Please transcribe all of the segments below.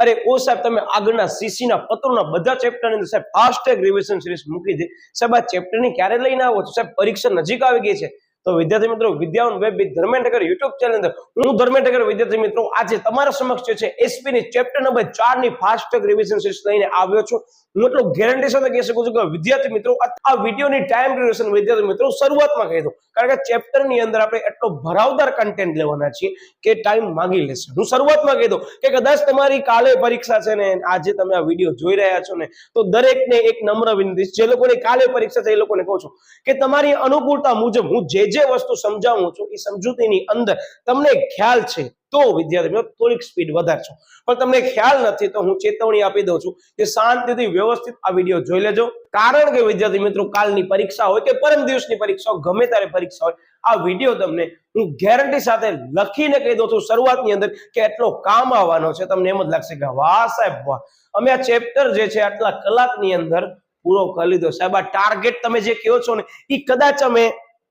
અરે ઓ સાહેબ તમે આગળના સીસી ના પત્રોના બધા ચેપ્ટર ની અંદર સાહેબ ફાસ્ટ રિવિઝન સિરીઝ મૂકી દે સાહેબ આ ચેપ્ટર ની ક્યારે લઈને આવો છો સાહેબ પરીક્ષા નજીક આવી ગઈ છે તો વિદ્યાર્થી મિત્રો Vidyavan web with Dharmendra Thakkar YouTube channel અંદર હું ધર્મેન્દ્ર ઠક્કર વિદ્યાર્થી મિત્રો આજે તમારા સમક્ષ જે છે એસપી ની ચેપ્ટર નંબર 4 ની ફાસ્ટ રિવિઝન સિરીઝ લઈને આવ્યો છું હું એટલું ગેરંટી સાથે કહી શકું છું કે વિદ્યાર્થી મિત્રો આ વિડિયોની ટાઈમ ડ્યુરેશન વિદ્યાર્થી મિત્રો શરૂઆતમાં કહી દઉં કારણ કે ચેપ્ટર ની અંદર આપણે એટલો ભરાવદાર કન્ટેન્ટ લેવાના છીએ કે ટાઈમ માંગી લેશે હું શરૂઆતમાં કહી દઉં કે કદાચ તમારી કાલે પરીક્ષા છે ને આજે તમે આ વિડિયો જોઈ રહ્યા છો ને તો દરેકને એક નમ્ર વિનંતી જે લોકોની કાલે પરીક્ષા છે એ લોકોને કહું છું કે તમારી અનુકૂળતા મુજબ હું જે વસ્તુ સમજાવું છું એ સમજૂતીની અંદર તમને ખ્યાલ છે તો વિદ્યાર્થી મિત્રો થોડીક સ્પીડ વધારજો પણ તમને ખ્યાલ નથી તો હું ચેતવણી આપી દઉં છું કે શાંતિથી વ્યવસ્થિત આ વિડિયો જોઈ લેજો કારણ કે વિદ્યાર્થી મિત્રો કાલની પરીક્ષા હોય કે પરમ દિવસની પરીક્ષા હોય ગમે ત્યારે પરીક્ષા હોય આ વિડિયો તમને હું ગેરંટી સાથે લખીને કહી દઉં છું શરૂઆતની અંદર કે એટલો કામ આવવાનો છે તમને એમ જ લાગશે કે વાહ સાહેબ વાહ અમે આ ચેપ્ટર જે છે આટલા કલાકની અંદર પૂરો કરી લીધો સાહેબ આ ટાર્ગેટ તમે જે કહો છો ને એ કદાચ અમે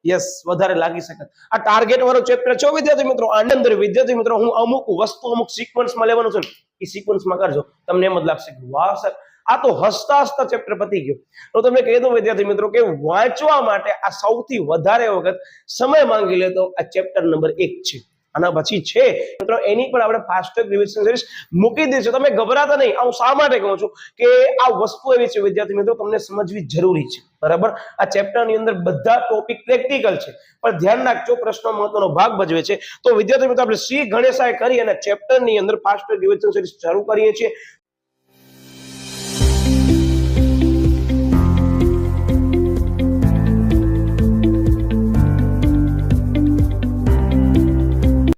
યસ વધારે લાગી શકે આ ટાર્ગેટ વાળો ચેપ્ટર છે વિદ્યાર્થી મિત્રો આની અંદર વિદ્યાર્થી મિત્રો હું અમુક વસ્તુ અમુક સિક્વન્સમાં લેવાનું છે એ સિક્વન્સમાં કરજો તમને એમ જ લાગશે કે વાહ સર આ તો હસતા હસતા ચેપ્ટર પતી ગયો તો તમને કહી દઉં વિદ્યાર્થી મિત્રો કે વાંચવા માટે આ સૌથી વધારે વખત સમય માંગી લેતો આ ચેપ્ટર નંબર 1 છે આના પછી છે મિત્રો એની પણ આપણે ફાસ્ટ રિવિઝન સિરીઝ મૂકી દઈશું તમે ગભરાતા નહીં હું શા માટે કહું છું કે આ વસ્તુ એવી છે વિદ્યાર્થી મિત્રો તમને સમજવી જરૂરી છે બરાબર આ ચેપ્ટર ની અંદર બધા ટોપિક પ્રેક્ટિકલ છે પણ ધ્યાન રાખજો પ્રશ્ન મહત્વનો ભાગ ભજવે છે તો વિદ્યાર્થી મિત્રો આપણે શ્રી ગણેશાય કરી અને ચેપ્ટર ની અંદર ફાસ્ટ રિવિઝન સિરીઝ શરૂ કરીએ છીએ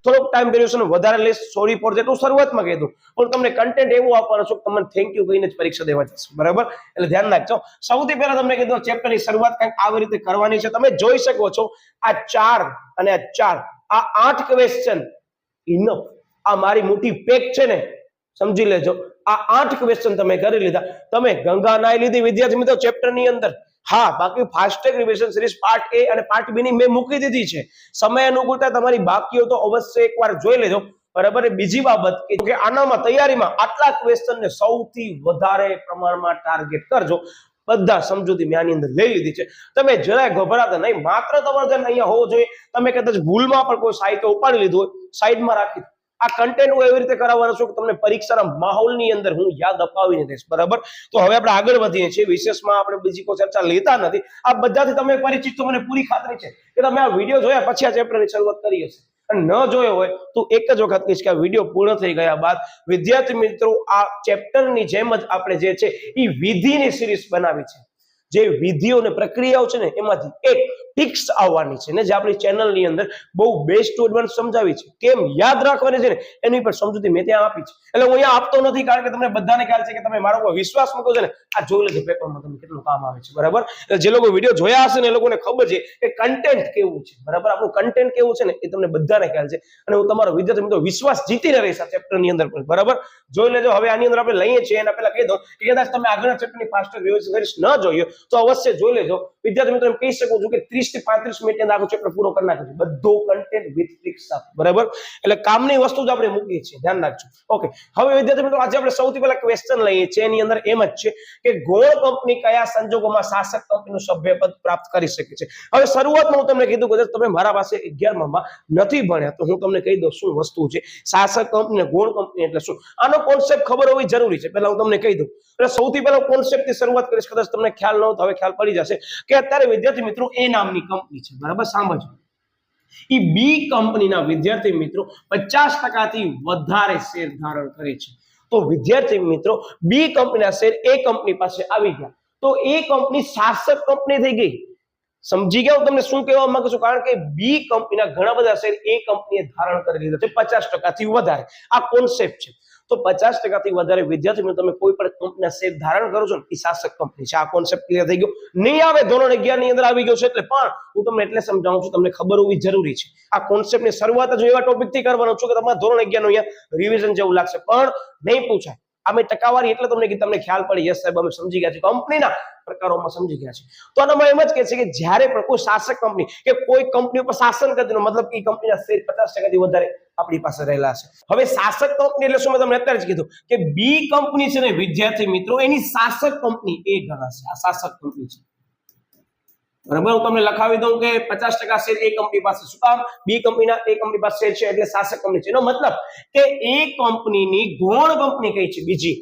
થોડોક ટાઈમ ડ્યુરેશન વધારે લેસ સોરી ફોર ધેટ હું શરૂઆતમાં કહી દઉં પણ તમને કન્ટેન્ટ એવું આપવાનું છું કે તમને થેન્ક યુ કહીને જ પરીક્ષા દેવા જશે બરાબર એટલે ધ્યાન રાખજો સૌથી પહેલા તમને કીધું ચેપ્ટરની શરૂઆત કંઈક આવી રીતે કરવાની છે તમે જોઈ શકો છો આ 4 અને આ 4 આ 8 ક્વેશ્ચન ઇનફ આ મારી મોટી પેક છે ને સમજી લેજો આ 8 ક્વેશ્ચન તમે કરી લીધા તમે ગંગા નાઈ લીધી વિદ્યાર્થી મિત્રો ચેપ્ટરની અંદર હા બાકી ફાસ્ટેગ રિવિઝન સિરીઝ પાર્ટ એ અને પાર્ટ બી ની મેં મૂકી દીધી છે સમય અનુકૂળતા તમારી બાકીઓ તો અવશ્ય એકવાર જોઈ લેજો બરાબર બીજી બાબત કે આનામાં તૈયારીમાં આટલા ક્વેશ્ચન ને સૌથી વધારે પ્રમાણમાં ટાર્ગેટ કરજો બધા સમજૂતી મેં આની અંદર લઈ લીધી છે તમે જરાય ગભરાતા નહીં માત્ર તમારે ધ્યાન અહીંયા હોવો જોઈએ તમે કદાચ ભૂલમાં પણ કોઈ સાહિત્ય ઉપાડી લીધું હોય સાઈડમાં રાખી આ કન્ટેન્ટ હું એવી રીતે કરાવવાનો છું કે તમને પરીક્ષાના માહોલની અંદર હું યાદ અપાવીને દઈશ બરાબર તો હવે આપણે આગળ વધીએ છીએ વિશેષમાં આપણે બીજી કોઈ ચર્ચા લેતા નથી આ બધાથી તમે પરિચિત છો મને પૂરી ખાતરી છે કે તમે આ વિડીયો જોયા પછી આ ચેપ્ટરની શરૂઆત કરી હશે અને ન જોયો હોય તો એક જ વખત કહીશ કે આ વિડીયો પૂર્ણ થઈ ગયા બાદ વિદ્યાર્થી મિત્રો આ ચેપ્ટરની જેમ જ આપણે જે છે એ વિધિની સિરીઝ બનાવી છે જે વિધિઓ અને પ્રક્રિયાઓ છે ને એમાંથી એક ટિક્સ આવવાની છે ને જે આપણી ચેનલની અંદર બહુ બેસ્ટ ટુ એડવાન્સ સમજાવી છે કેમ યાદ રાખવાની છે ને એની પર સમજૂતી મેં ત્યાં આપી છે એટલે હું અહીંયા આપતો નથી કારણ કે તમને બધાને ખ્યાલ છે કે તમે મારો પર વિશ્વાસ મૂકો છો ને આ જોઈ લેજો પેપરમાં તમને કેટલું કામ આવે છે બરાબર એટલે જે લોકો વિડીયો જોયા હશે ને એ લોકોને ખબર છે કે કન્ટેન્ટ કેવું છે બરાબર આપણું કન્ટેન્ટ કેવું છે ને એ તમને બધાને ખ્યાલ છે અને હું તમારો વિદ્યાર્થી મિત્રો વિશ્વાસ જીતીને રહીશ આ ચેપ્ટરની અંદર પણ બરાબર જોઈ લેજો હવે આની અંદર આપણે લઈએ છીએ એના પહેલા કહી દો કે કદાચ તમે આગળના ચેપ્ટરની ફાસ્ટ રિવિઝન કરીશ ન જોયો તો અવશ્ય જોઈ લેજો વિદ્યાર્થી મિત્રો એમ કહી શકું છું કે 30 થી 35 મિનિટની અંદર આખું ચેપ્ટર પૂરો કરી નાખ્યું છે બધો કન્ટેન્ટ વિથ ટ્રિક્સ બરાબર એટલે કામની વસ્તુ જ આપણે મૂકીએ છીએ ધ્યાન રાખજો ઓકે હવે વિદ્યાર્થી મિત્રો આજે આપણે સૌથી પહેલા ક્વેશ્ચન લઈએ છીએ એની અંદર એમ જ છે કે ગોળ કંપની કયા સંજોગોમાં શાસક કંપનીનું સભ્યપદ પ્રાપ્ત કરી શકે છે હવે શરૂઆતમાં હું તમને કીધું કે તમે મારા પાસે 11માં નથી ભણ્યા તો હું તમને કહી દઉં શું વસ્તુ છે શાસક કંપની ગોળ કંપની એટલે શું આનો કોન્સેપ્ટ ખબર હોવી જરૂરી છે પહેલા હું તમને કહી દઉં એટલે સૌથી પહેલા કોન્સેપ્ટ થી શરૂઆત કરીશ કદાચ તમને ખ્યાલ ન હોય તો હવે ખ્યાલ પડી જશે કે અત્યારે વિદ્યાર્થી મિત્રો એ નામની કંપની છે બરાબર સાંભળજો એ બી કંપનીના વિદ્યાર્થી મિત્રો 50% થી વધારે શેર ધારણ કરે છે તો વિદ્યાર્થી મિત્રો બી કંપનીના શેર એ કંપની પાસે આવી ગયા તો એ કંપની શાસક કંપની થઈ ગઈ સમજી ગયા હું તમને શું કહેવા માંગુ છું કારણ કે બી કંપનીના ઘણા બધા શેર એ કંપનીએ ધારણ કરી લીધા છે 50% થી વધારે આ કોન્સેપ્ટ છે તો 50% થી વધારે વિદ્યાર્થી મિત્રો તમે કોઈ પણ કંપનીના શેર ધારણ કરો છો ને એ શાસક કંપની છે આ કોન્સેપ્ટ ક્લિયર થઈ ગયો નહીં આવે ધોરણ 11 ની અંદર આવી ગયો છે એટલે પણ હું તમને એટલે સમજાવું છું તમને ખબર હોવી જરૂરી છે આ કોન્સેપ્ટની શરૂઆત જ એવા ટોપિક થી કરવાનો છું કે તમારા ધોરણ 11 નું અહીંયા રિવિઝન જેવું લાગશે પણ નહીં પૂછાય આમે ટકાવારી એટલે તમને ખ્યાલ પડી યસ સાહેબ અમે સમજી ગયા છે કંપનીના પ્રકારોમાં સમજી ગયા છે તો આનામાં એમ જ કહે છે કે જ્યારે પણ કોઈ શાસક કંપની કે કોઈ કંપની ઉપર શાસન કરતી મતલબ કે કંપનીના શેર 50% વધારે આપણી પાસે રહેલા છે હવે શાસક કંપની એટલે શું મેં તમને અત્યારે જ કીધું કે બી કંપની છે ને વિદ્યાર્થી મિત્રો એની શાસક કંપની એ ગણાશે આ શાસક કંપની છે બરાબર હું તમને લખાવી દઉં કે 50% શેર એ કંપની પાસે શું કામ બી કંપનીના એ કંપની પાસે શેર છે એટલે શાસક કંપની છે એનો મતલબ કે એ કંપનીની ગૌણ કંપની કઈ છે બીજી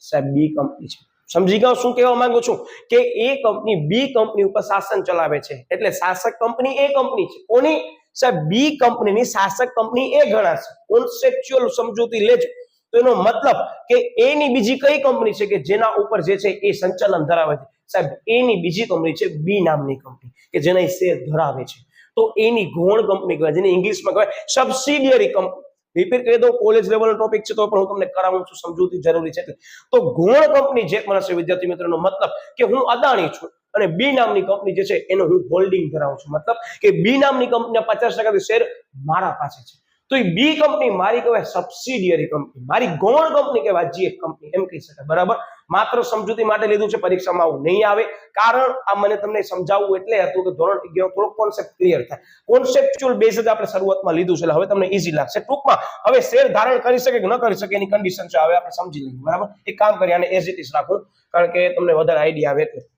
સાહેબ બી કંપની છે સમજી ગયો શું કહેવા માંગુ છું કે એ કંપની બી કંપની ઉપર શાસન ચલાવે છે એટલે શાસક કંપની એ કંપની છે કોની સાહેબ બી કંપનીની શાસક કંપની એ ગણાશે કોન્સેપ્ચ્યુઅલ સમજૂતી લેજો તો એનો મતલબ કે એની બીજી કઈ કંપની છે કે જેના ઉપર જે છે એ સંચાલન ધરાવે છે સાહેબ એની બીજી કંપની છે બી નામની કંપની કે જેના શેર ધરાવે છે તો એની ગૌણ કંપની કહેવાય જેને ઇંગ્લિશમાં કહેવાય સબસિડિયરી કંપની રિપીટ કરી દઉં કોલેજ લેવલનો ટોપિક છે તો પણ હું તમને કરાવું છું સમજૂતી જરૂરી છે તો ગૌણ કંપની જે પણ હશે વિદ્યાર્થી મિત્રોનો મતલબ કે હું અદાણી છું અને બી નામની કંપની જે છે એનો હું હોલ્ડિંગ ધરાવું છું મતલબ કે બી નામની કંપનીના 50% શેર મારા પાસે છે તો એ બી કંપની મારી કહેવાય સબસિડિયરી કંપની મારી ગૌણ કંપની કહેવાય જી એક કંપની એમ કહી શકાય બરાબર માત્ર સમજૂતી માટે લીધું છે પરીક્ષામાં આવું નહીં આવે કારણ આ મને તમને સમજાવવું એટલે હતું કે ધોરણ 11 થોડો કોન્સેપ્ટ ક્લિયર થાય કોન્સેપ્ચ્યુઅલ બેઝ જ આપણે શરૂઆતમાં લીધું છે એટલે હવે તમને ઈઝી લાગશે ટૂંકમાં હવે શેર ધારણ કરી શકે કે ન કરી શકે એની કન્ડિશન છે હવે આપણે સમજી લઈએ બરાબર એક કામ કરીએ આને એઝ ઇટ ઇઝ રાખો કારણ કે તમને વધારે આઈડિયા આવે એટલે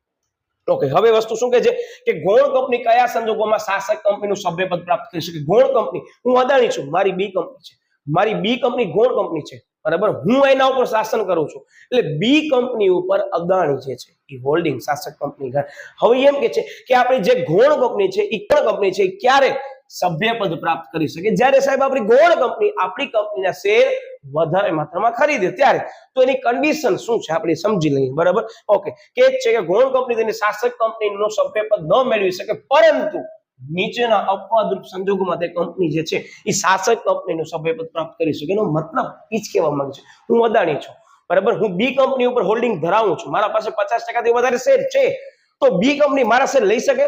ઓકે હવે વસ્તુ શું કહે છે કે ગૌણ કંપની કયા સંજોગોમાં શાસક કંપનીનું સભ્યપદ પ્રાપ્ત કરી શકે ગૌણ કંપની હું અદાણી છું મારી બી કંપની છે મારી બી કંપની ગૌણ કંપની છે બરાબર હું એના ઉપર શાસન કરું છું એટલે બી કંપની ઉપર અદાણી જે છે એ હોલ્ડિંગ શાસક કંપની હવે એમ કે છે કે આપણી જે ગૌણ કંપની છે એ કોણ કંપની છે ક્યારે સભ્યપદ પ્રાપ્ત કરી શકે જ્યારે સાહેબ આપણી ગૌણ કંપની આપણી કંપનીના શેર વધારે માત્રામાં ખરીદે ત્યારે તો એની કન્ડિશન શું છે આપણે સમજી લઈએ બરાબર ઓકે કે છે કે ગૌણ કંપની તેની શાસક કંપનીનો સભ્યપદ ન મેળવી શકે પરંતુ નીચેના અપવાદરૂપ સંજોગોમાં તે કંપની જે છે એ શાસક કંપનીનું સભ્યપદ પ્રાપ્ત કરી શકે એનો મતલબ એ જ કહેવા માંગે છે હું અદાણી છું બરાબર હું બી કંપની ઉપર હોલ્ડિંગ ધરાવું છું મારા પાસે 50% થી વધારે શેર છે તો બી કંપની મારા શેર લઈ શકે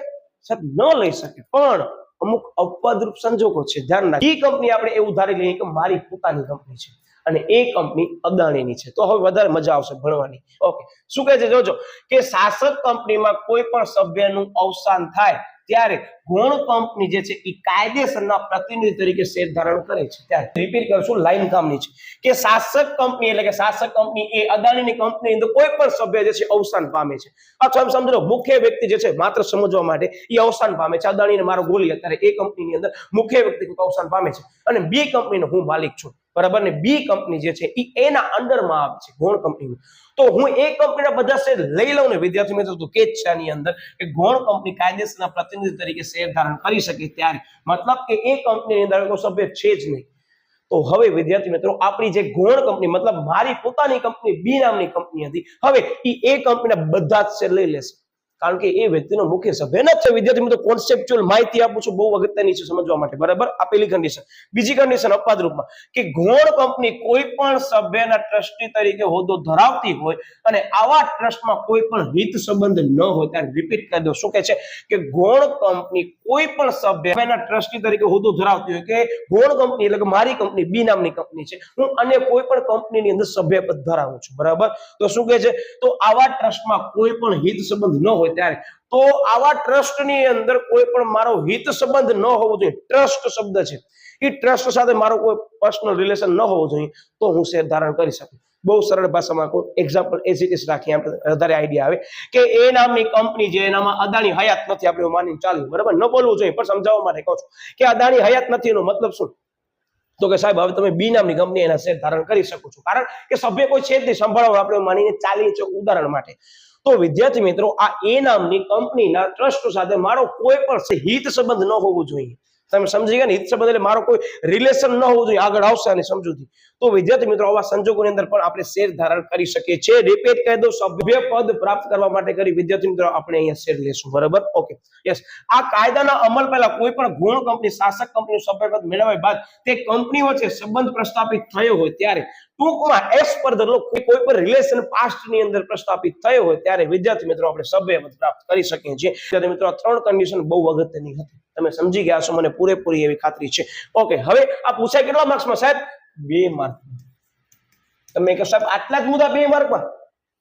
સાહેબ ન લઈ શકે પણ અમુક અપવાદરૂપ સંજોગો છે ધ્યાન રાખો બી કંપની આપણે એવું ધારી લઈએ કે મારી પોતાની કંપની છે અને એ કંપની અદાણીની છે તો હવે વધારે મજા આવશે ભણવાની ઓકે શું કહે છે જોજો કે શાસક કંપનીમાં કોઈ પણ સભ્યનું અવસાન થાય ત્યારે ગૌણ કંપની જે છે એ કાયદેસરના પ્રતિનિધિ તરીકે શેર ધારણ કરે છે ત્યારે રિપીટ કરશું લાઈન કામની છે કે શાસક કંપની એટલે કે શાસક કંપની એ અદાણીની કંપની અંદર કોઈ પણ સભ્ય જે છે અવસાન પામે છે અથવા સમજો મુખ્ય વ્યક્તિ જે છે માત્ર સમજવા માટે એ અવસાન પામે છે અદાણીને મારો ગોળી અત્યારે એ કંપનીની અંદર મુખ્ય વ્યક્તિ અવસાન પામે છે અને બી કંપનીનો હું માલિક છું બરાબર ને બી કંપની જે છે એ એના અંડરમાં આવે છે ગૌણ કંપનીનું તો હું એ કંપનીના બધા શેર લઈ લઉં ને વિદ્યાર્થી મિત્રો તો કે જ છે આની અંદર કે ગૌણ કંપની કાયદેસરના પ્રતિનિધિ તરીકે શેર ધારણ કરી શકે ત્યારે મતલબ કે એ કંપનીની અંદર કોઈ સભ્ય છે જ નહીં તો હવે વિદ્યાર્થી મિત્રો આપણી જે ગૌણ કંપની મતલબ મારી પોતાની કંપની બી નામની કંપની હતી હવે એ કંપનીના બધા જ શેર લઈ લેશે કારણ કે એ વ્યક્તિનો મુખ્ય સભ્ય નથી વિદ્યાર્થી મિત્રો કોન્સેપ્ચ્યુઅલ માહિતી આપું છું બહુ અગત્યની છે સમજવા માટે બરાબર આ પહેલી કન્ડિશન બીજી કન્ડિશન અપવાદ રૂપમાં કે ગૌણ કંપની કોઈ પણ સભ્યના ટ્રસ્ટી તરીકે હોદ્દો ધરાવતી હોય અને આવા ટ્રસ્ટમાં કોઈ પણ હિત સંબંધ ન હોય ત્યારે રિપીટ કરી દો શું કહે છે કે ગૌણ કંપની કોઈ પણ સભ્યના ટ્રસ્ટી તરીકે હોદ્દો ધરાવતી હોય કે ગૌણ કંપની એટલે કે મારી કંપની બી નામની કંપની છે હું અન્ય કોઈ પણ કંપનીની અંદર સભ્યપદ ધરાવું છું બરાબર તો શું કહે છે તો આવા ટ્રસ્ટમાં કોઈ પણ હિત સંબંધ ન હોય ત્યારે તો આવા ટ્રસ્ટની અંદર કોઈ પણ મારો હિત સંબંધ ન હોવો જોઈએ ટ્રસ્ટ શબ્દ છે એ ટ્રસ્ટ સાથે મારો કોઈ પર્સનલ રિલેશન ન હોવો જોઈએ તો હું શેર ધારણ કરી શકું બહુ સરળ ભાષામાં કોઈ એક્ઝામ્પલ એઝ ઇટ ઇઝ રાખીએ આપણે વધારે આઈડિયા આવે કે એ નામની કંપની જે એનામાં અદાણી હયાત નથી આપણે માનીને ચાલ્યું બરાબર ન બોલવું જોઈએ પણ સમજાવવા માટે કહું છું કે અદાણી હયાત નથી એનો મતલબ શું તો કે સાહેબ હવે તમે બી નામની કંપની એના શેર ધારણ કરી શકો છો કારણ કે સભ્ય કોઈ છે જ નહીં સંભાળો આપણે માનીને ચાલીએ છીએ ઉદાહરણ માટે તો વિદ્યાર્થી મિત્રો આ એ નામની કંપનીના ટ્રસ્ટ સાથે મારો કોઈ પણ હિત સંબંધ ન હોવો જોઈએ તમે સમજી ગયા ને હિત સંબંધ એટલે મારો કોઈ રિલેશન ન હોવું જોઈએ આગળ આવશે આની સમજૂતી તો વિદ્યાર્થી મિત્રો આવા સંજોગોની અંદર પણ આપણે શેર ધારણ કરી શકીએ છીએ રિપીટ કરી દો સભ્ય પદ પ્રાપ્ત કરવા માટે કરી વિદ્યાર્થી મિત્રો આપણે અહીંયા શેર લેશું બરાબર ઓકે યસ આ કાયદાના અમલ પહેલા કોઈ પણ ગૌણ કંપની શાસક કંપનીનું સભ્યપદ મેળવ્યા બાદ તે કંપની વચ્ચે સંબંધ પ્રસ્થાપિત થયો હોય ત્યારે ટૂંકમાં એસ પર ધ લો કોઈ પણ રિલેશન પાસ્ટ ની અંદર પ્રસ્થાપિત થયો હોય ત્યારે વિદ્યાર્થી મિત્રો આપણે સભ્યપદ પ્રાપ્ત કરી શકીએ છીએ વિદ્યાર્થી મિત્રો આ ત્રણ કન્ડિશન બહુ અગત્યની હતી તમે સમજી ગયા છો મને પૂરેપૂરી એવી ખાતરી છે ઓકે હવે આ પૂછાય કેટલા માર્ક્સમાં સાહેબ 2 માર્ક તમે કહો સાહેબ આટલા જ મુદ્દા 2 માર્કમાં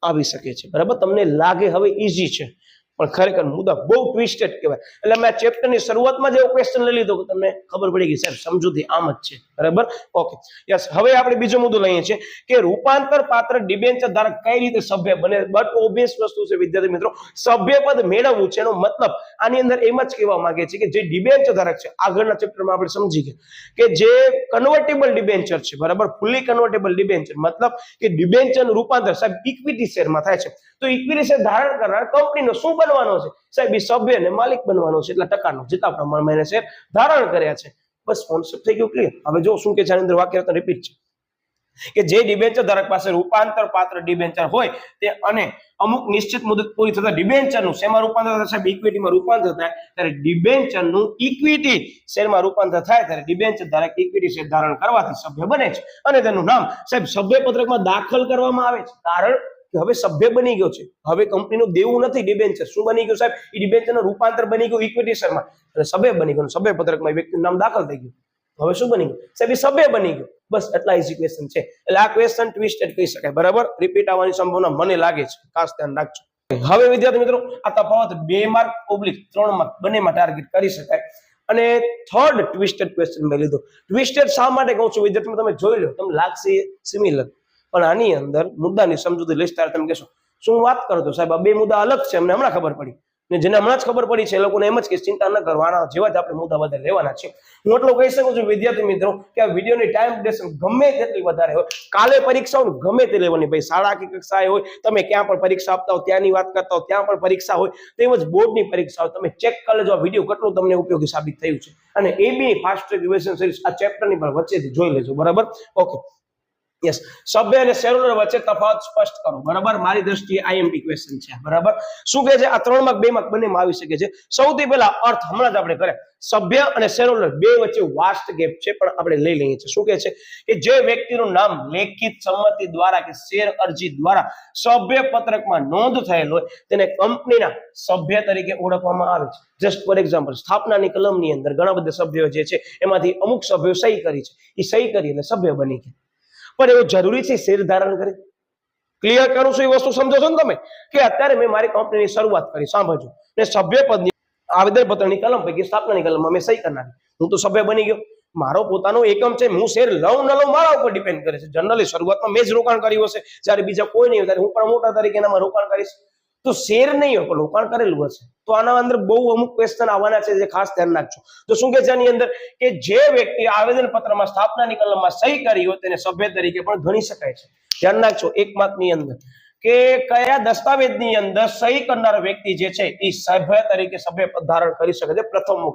આવી શકે છે, બરાબર. તમને લાગે હવે ઈઝી છે, પણ ખરેખર મુદ્દા બહુ ટ્વિસ્ટેડ કહેવાય. એટલે મેં ચેપ્ટરની શરૂઆતમાં જ એવો ક્વેશ્ચન લઈ લીધો કે તમને ખબર પડી ગઈ સાહેબ સમજૂતી આમ જ છે, બરાબર. Okay, yes. હવે આપણે બીજો મુદ્દો લઈએ છીએ કે રૂપાંતર પાત્ર ડિબેન્ચર ધારક કઈ રીતે સભ્ય બને. બટ ઓબ્વિયસ વસ્તુ છે વિદ્યાર્થી મિત્રો, સભ્યપદ મેળવવું છે એનો મતલબ આની અંદર એમ જ કહેવા માંગે છે કે જે ડિબેન્ચર ધારક છે, આગળના ચેપ્ટરમાં આપણે સમજી ગયા કે જે કન્વર્ટેબલ ડિબેન્ચર છે, બરાબર, ફુલી કન્વર્ટેબલ ડિબેન્ચર મતલબ કે ડિબેન્ચરનું રૂપાંતર સાહેબ ઇક્વિટી શેરમાં થાય છે. તો ઇક્વિટી શેર ધારણ કરનાર કંપનીનો શું બનવાનો છે સાહેબ? એ સભ્ય અને માલિક બનવાનો છે, એટલા ટકાનો જેટલા પ્રમાણમાં એને શેર ધારણ કર્યા છે. બસ કોન્સેપ્ટ થઈ ગયો ક્લિયર. હવે જો શું કે છે આની અંદર વાક્ય રચના રિપીટ છે કે જે ડિબેન્ચર ધારક પાસે રૂપાંતર પાત્ર ડિબેન્ચર હોય તે અને અમુક નિશ્ચિત મુદત પૂરી થતા ડિબેન્ચરનું શેમાં રૂપાંતર થાય સાહેબ? ઇક્વિટીમાં રૂપાંતર થાય ત્યારે ડિબેન્ચરનું ઇક્વિટી શેરમાં રૂપાંતર થાય ત્યારે ડિબેન્ચર ધારક ઇક્વિટી શેર ધારણ કરવાથી સભ્ય બને છે અને તેનું નામ સાહેબ સભ્ય પત્રકમાં દાખલ કરવામાં આવે છે. કારણ કે હવે સભ્ય બની ગયો છે, હવે કંપનીનું દેવું નથી ડિબેન્ચર. શું બની ગયું સાહેબ? એ ડિબેન્ચરનું રૂપાંતર બની ગયું ઇક્વિટી શેરમાં અને સભ્ય બની ગયું. સભ્ય પત્રકમાં વ્યક્તિનું નામ દાખલ થઈ ગયું. હવે શું બની ગયું સાહેબ? એ સભ્ય બની ગયો. બસ એટલા ઈઝી ક્વેશ્ચન છે. એટલે આ ક્વેશ્ચન ટ્વિસ્ટેડ કહી શકાય, બરાબર. રિપીટ આવવાની સંભાવના મને લાગે છે, ખાસ ધ્યાન રાખજો. હવે વિદ્યાર્થી મિત્રો આ તફાવત 2 માર્ક ઓબ્લિક 3 માર્ક બંનેમાં ટાર્ગેટ કરી શકાય. અને થર્ડ ટ્વિસ્ટેડ ક્વેશ્ચન મેં લીધો. ટ્વિસ્ટેડ શા માટે કહું છું વિદ્યાર્થી, તમે જોઈ લો, તમને લાગશે સિમિલર, પણ આની અંદર મુદ્દાની સમજૂતી લઈશ ત્યારે તમે કહેશો શું વાત કરો છો સાહેબ, આ 2 મુદ્દા અલગ છે, અમને હમણાં ખબર પડી. ને જેને હમણાં જ ખબર પડી છે એ લોકોને એમ જ કે ચિંતા ન કરવાના, જેવા જ આપણે મુદ્દા બધા લેવાના છે. હું એટલું કહી શકું છું વિદ્યાર્થી મિત્રો કે આ વિડીયોની ટાઈમ ડ્યુરેશન ગમે તેટલી વધારે હોય, કાલે પરીક્ષાઓ ગમે તે લેવાની, ભાઈ શાળા કે કક્ષાએ હોય, તમે ક્યાં પણ પરીક્ષા આપતા હો ત્યાંની વાત કરતા હો, ત્યાં પણ પરીક્ષા હોય, તેમજ બોર્ડની પરીક્ષા હોય, તમે ચેક કરી લેજો આ વિડીયો કેટલું તમને ઉપયોગી સાબિત થયું છે. અને એબી ફાસ્ટ ટ્રેક રિવિઝન સિરીઝ આ ચેપ્ટરની પણ વચ્ચેથી જોઈ લેજો, બરાબર. Okay, yes. સભ્ય અને શેર હોલ્ડર વચ્ચે તફાવત સ્પષ્ટ કરો, બરાબર. મારી દ્રષ્ટિએ આઈએમપી ક્વેશ્ચન છે, બરાબર. શું કહે છે? આ 3 માર્ક 2 માર્ક બંનેમાં આવી શકે છે. સૌથી પહેલા અર્થ હમણાં જ આપણે કર્યા, સભ્ય અને શેર હોલ્ડર બે વચ્ચે વાસ્ટ ગેપ છે, પણ આપણે લઈ લઈએ છીએ. શું કહે છે કે જે વ્યક્તિનું નામ લેખિત સંમતિ દ્વારા કે શેર અરજી દ્વારા સભ્ય પત્રકમાં નોંધ થયેલ હોય તેને કંપનીના સભ્ય તરીકે ઓળખવામાં આવે છે. જસ્ટ ફોર એક્ઝામ્પલ, સ્થાપનાની કલમની અંદર ઘણા બધા સભ્યો જે છે એમાંથી અમુક સભ્યો સહી કરી છે, એ સહી કરી એટલે સભ્ય બની ગયા. પણ એવું જરૂરી છે શેર ધારણ કરે? ક્લિયર કરું છું, એ વસ્તુ સમજો છો ને તમે કે અત્યારે મેં મારી કંપનીની શરૂઆત કરી, સાંભળજો, ને સભ્યપદની આવેદનપત્રની કલમ પૈકી સ્થાપનાની કલમમાં મેં સહી કરનારી, હું તો સભ્ય બની ગયો. મારો પોતાનો એકમ છે, હું શેર લઉં ન લઉં મારા ઉપર ડિપેન્ડ કરે છે. જનરલી શરૂઆતમાં મેં જ રોકાણ કર્યું હશે, જ્યારે બીજા કોઈ નહીં હોય ત્યારે હું પણ મોટા તરીકે એનામાં રોકાણ કરીશ. તો શેર નહીં હોય પણ રોકાણ કરેલું હશે. તો આના અંદર બહુ અમુક ક્વેશ્ચન આવવાના છે જે ખાસ ધ્યાન રાખજો. તો શું કે છે આની અંદર કે જે વ્યક્તિ આવેદન પત્રમાં સ્થાપનાની કલમમાં સહી કરી હોય તેને સભ્ય તરીકે પણ ગણી શકાય છે. ધ્યાન રાખજો 1 માર્કની અંદર કે કયા દસ્તાવેજની અંદર સહી કરનાર વ્યક્તિ જે છે એ સભ્ય તરીકે સભ્ય પદ ધારણ કરી શકે છે. પ્રથમ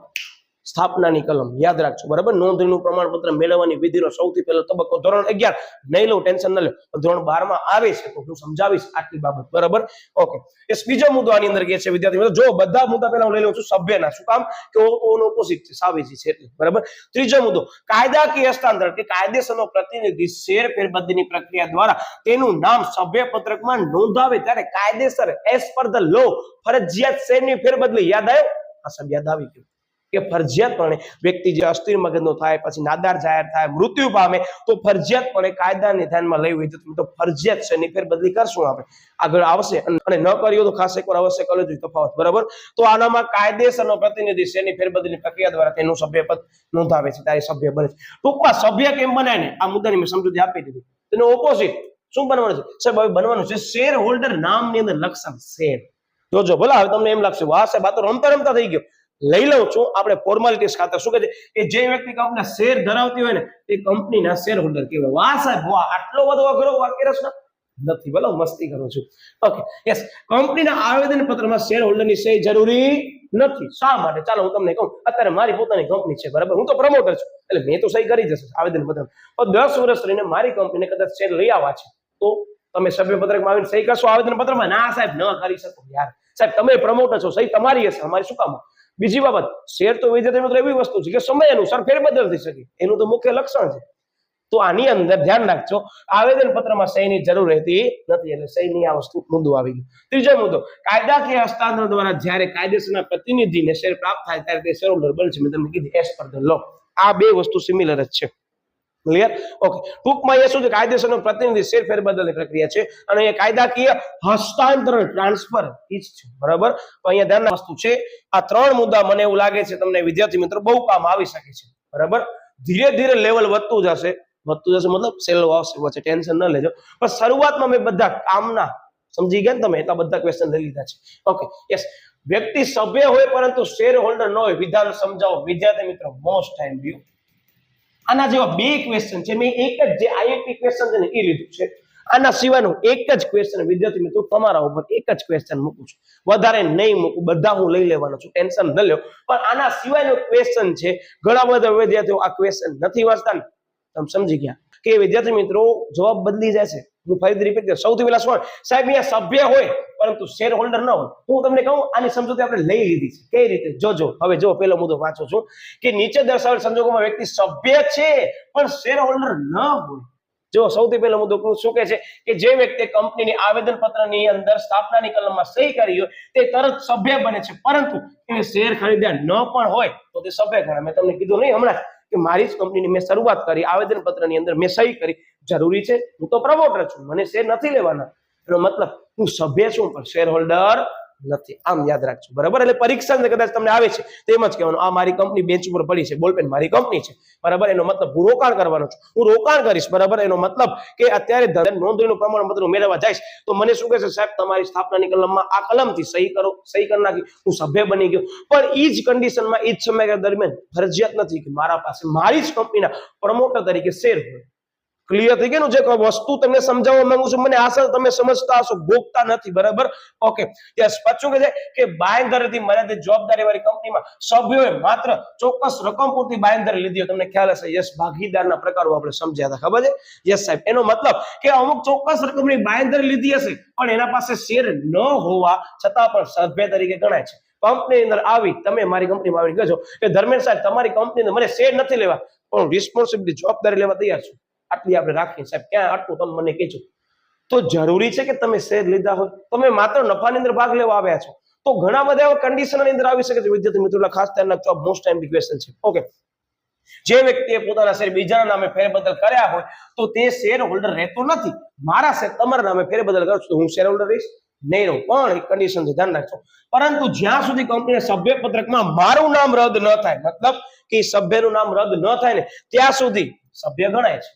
સ્થાપનાની કલમ યાદ રાખજો, બરાબર. નોંધણીનું પ્રમાણપત્ર મેળવવાની વિધિનો સૌથી પહેલો તબક્કો ધોરણ 11 નહીં લો, ટેન્શન ન લો, ધોરણ 12 માં આવે છે તો હું સમજાવીશ આટલી બાબત, બરાબર. ઓકે, એ બીજો મુદ્દો આની અંદર કે છે વિદ્યાર્થી મિત્રો, જો બધા મુદ્દા પહેલા હું લઈ લઉં છું સભ્યના. શું કામ? કે ઓનો ઓપોઝિટ છે, સાવેજી છે એટલે, બરાબર. ત્રીજો મુદ્દો કાયદાકીય હસ્તાંતર કે કાયદેસરનો પ્રતિનિધિ શેર ફેરબદલીની પ્રક્રિયા દ્વારા તેનું નામ સભ્ય પત્રકમાં નોંધાવે ત્યારે કાયદેસર એઝ પર ધ લો ફરજિયાત શેરની ફેરબદલી. યાદ આવ્યો? આ સબ યાદ આવી ગયું કે ફરજિયાતપણે વ્યક્તિ જે અસ્થિર મગજનો થાય, પછી નાદાર જાહેર થાય, મૃત્યુ પામે તો ફરજિયાતપણે કાયદાને ધ્યાનમાં લઈ હોય તો ફરજિયાત છે એની ફેરબદલી કરશું આપણે, આગળ આવશે. અને ન કર્યો તો ખાસ એકવાર અવશ્ય કરી લેજો તફાવત, બરાબર. તો આનામાં કાયદેસરનો પ્રતિનિધિ શેરની ફેરબદલીની પ્રક્રિયા દ્વારા તેનું સભ્યપદ નોંધાવે છે ત્યારે સભ્ય બને છે. ટૂંકમાં સભ્ય કેમ બને ને આ મુદ્દાની મેં સમજૂતી આપી દીધી. તેનો ઓપોઝિટ શું બનવાનું છે સાહેબ? હવે બનવાનું છે શેર હોલ્ડર નામની અંદર લક્ષણ શેર. જોજો ભલા, હવે તમને એમ લાગશે વાહ સાહેબ આ તો રમતા રમતા થઈ ગયો. લઈ લઉં છું આપણે ફોર્માલિટીઝ ખાતર. શું કહે છે કે જે વ્યક્તિ કંપનીના શેર ધરાવતી હોય ને તે કંપનીના શેર હોલ્ડર કહેવાય. વાહ સાહેબ વાહ, આટલો બધો અઘરો વાક્ય રચના નથી, ભલો મસ્તી કરું છું. Okay, yes. કંપનીના આવેદન પત્રમાં શેર હોલ્ડરની સહી જરૂરી નથી. શા માટે? ચાલો હું તમને કહું. અત્યારે મારી પોતાની કંપની છે, બરાબર. હું તો પ્રમોટર છું એટલે મેં તો સહી કરી જશે આવેદન પત્ર. પણ 10 વર્ષ રહીને મારી કંપનીને કદાચ શેર લઈ આવવા છે તો તમે સભ્ય પત્રકમાં આવીને સહી કરશો આવેદન પત્રમાં? ના સાહેબ, ન કરી શકો યાર. સાહેબ તમે પ્રમોટર છો, સહી તમારી હશે, અમારી શું કામ? બીજી બાબત, શેર તો વિદ્યાર્થી મિત્રો એવી વસ્તુ છે કે સમય અનુસાર ફેરબદલ થઈ શકે, એનું તો મુખ્ય લક્ષણ છે. તો આની અંદર ધ્યાન રાખજો, આવેદન પત્રમાં સહીની જરૂર રહેતી નથી, એટલે સહીની આ વસ્તુ મુદ્દો આવી ગયો. ત્રીજો મુદ્દો, કાયદાકીય હસ્તાંતરણ દ્વારા જ્યારે કાયદેસરના પ્રતિનિધિને શેર પ્રાપ્ત થાય ત્યારે તે શેર હોલ્ડર બને છે. મેં તમને કીધું એઝ પર ધ લો. આ બે વસ્તુ સિમિલર જ છે. ક્લિયર? ઓકે, ટૂંકમાં એ શું છે, કાયદેસરનો પ્રતિનિધિ શેર ફેરબદલની પ્રક્રિયા છે અને એ કાયદાકીય હસ્તાંતરણ ટ્રાન્સફર ઈ જ છે. બરાબર? તો અહીંયા ધ્યાનના વસ્તુ છે, આ ત્રણ મુદ્દા મને એવું લાગે છે તમને વિદ્યાર્થી મિત્રો બહુ કામ આવી શકે છે. બરાબર? ધીરે ધીરે લેવલ વધતું જશે મતલબ સેલો આવશે, વચ્ચે ટેન્શન ન લેજો, પણ શરૂઆતમાં મેં બધા કામના સમજી ગયા ને તમે, એટલા બધા ક્વેશ્ચન લઈ લીધા છે. Okay, yes. વ્યક્તિ સભ્ય હોય પરંતુ શેર હોલ્ડર ન હોય, વિધાન સમજાવો વિદ્યાર્થી મિત્રો. મોસ્ટ ટાઈમ વ્યૂ આના જેવા બે ક્વેશ્ચન છે, મેં એક જ જે આઈએમપી ક્વેશ્ચન છે ને એ લીધું છે. આના સિવાયનું એક જ ક્વેશ્ચન વિદ્યાર્થી મિત્રો તમારા ઉપર એક જ ક્વેશ્ચન મૂકું છું, વધારે નહીં મૂકું, બધા હું લઈ લેવાનો છું, ટેન્શન ન લ્યો. પણ આના સિવાયનો ક્વેશ્ચન છે, ઘણા બધા વિદ્યાર્થીઓ આ ક્વેશ્ચન નથી વાંચતા ને, તમે સમજી ગયા કે વિદ્યાર્થી મિત્રો જવાબ બદલી જાય છે. હું ફરીથી રિપીટ કરું, સૌથી પહેલા શું સાહેબ અહીંયા સભ્ય હોય પરંતુ શેર હોલ્ડર ન હોય. હું તમને કહું આની સમજૂતી આપણે લઈ લીધી છે. કઈ રીતે? જોજો હવે, જો પહેલો મુદ્દો વાંચો છું કે નીચે દર્શાવેલ સંજોગોમાં વ્યક્તિ સભ્ય છે પણ શેર હોલ્ડર ન હોય. જો સૌથી પહેલો મુદ્દો શું કહે છે કે જે વ્યક્તિ કંપનીની આવેદન પત્રની અંદર સ્થાપનાની કલમમાં સહી કરી હોય તે તરત સભ્ય બને છે, પરંતુ એને શેર ખરીદ્યા ન પણ હોય તો તે સભ્ય ગણાય. મેં તમને કીધું નહીં હમણાં કે મારી જ કંપનીની મેં શરૂઆત કરી, આવેદન પત્રની અંદર મેં સહી કરી, જરૂરી છે, હું તો પ્રમોટર છું, મને શેર નથી લેવાના, એનો મતલબ હું સભ્ય છું પણ શેર હોલ્ડર નથી. આમ યાદ રાખજો. બરાબર? એટલે પરીક્ષા કદાચ તમને આવે છે તો એમ જ કહેવાનું આ મારી કંપની બેન્ચ ઉપર પડી છે, બોલપેન મારી કંપની છે. બરાબર? એનો મતલબ હું રોકાણ કરવાનો છું, હું રોકાણ કરીશ. બરાબર? એનો મતલબ કે અત્યારે નોંધણીનું પ્રમાણપત્ર મેળવવા જઈશ તો મને શું કહેશે, સાહેબ તમારી સ્થાપનાની કલમમાં આ કલમથી સહી કરો, સહી કરી નાખી, હું સભ્ય બની ગયો. પણ એ જ કન્ડિશનમાં એ જ સમયગાળા દરમિયાન ફરજિયાત નથી કે મારા પાસે મારી જ કંપનીના પ્રમોટર તરીકે શેર હોય. ક્લિયર થઈ ગયું? જે વસ્તુ તમને સમજાવવા માંગુ છું, મને આશા તમે સમજતા હશો, ભોગતા નથી. બરાબર? Okay, yes. પાછું કહે છે કે બાંયધરીથી મર્યાદિત જવાબદારી વાળી કંપનીમાં સભ્યોએ માત્ર ચોક્કસ રકમ પૂરતી બાંયધરી લીધી હોય. તમને ખ્યાલ હશે, યસ, ભાગીદારના પ્રકારો આપણે સમજ્યા હતા, ખબર છે? યસ સાહેબ. એનો મતલબ કે અમુક ચોક્કસ રકમની બાંયધરી લીધી હશે પણ એના પાસે શેર ન હોવા છતાં પણ સભ્ય તરીકે ગણાય છે. કંપની અંદર આવી, તમે મારી કંપનીમાં આવીને કહેજો કે ધર્મેન્દ્ર સાહેબ તમારી કંપની અંદર મને શેર નથી લેવા પણ રિસ્પોન્સિબિલિટી જવાબદારી લેવા તૈયાર છું, આટલી આપણે રાખીએ સાહેબ, ક્યાં આટલું તમે મને કહેજો. તો જરૂરી છે કે તમે શેર લીધા હોય, તમે માત્ર નફાની અંદર ભાગ લેવા આવ્યા છો. તો ઘણા બધા એવા કન્ડિશનની અંદર આવી શકે છે વિદ્યાર્થી મિત્રો, ખાસ ધ્યાન રાખજો, મોસ્ટ ટાઈમ ક્વેશ્ચન છે. ઓકે, જે વ્યક્તિએ પોતાના શેર બીજાના નામે ફેરબદલ કર્યા હોય તો તે શેર હોલ્ડર રહેતો નથી. મારા શેર તમારા નામે ફેરબદલ કરું છું તો હું શેર હોલ્ડર રહીશ નહીં રહું, પણ એક કન્ડિશન છે, ધ્યાન રાખજો. પરંતુ જ્યાં સુધી કંપનીના સભ્ય પત્રકમાં મારું નામ રદ ન થાય, મતલબ કે સભ્યનું નામ રદ ન થાય ને ત્યાં સુધી સભ્ય ગણાય છે.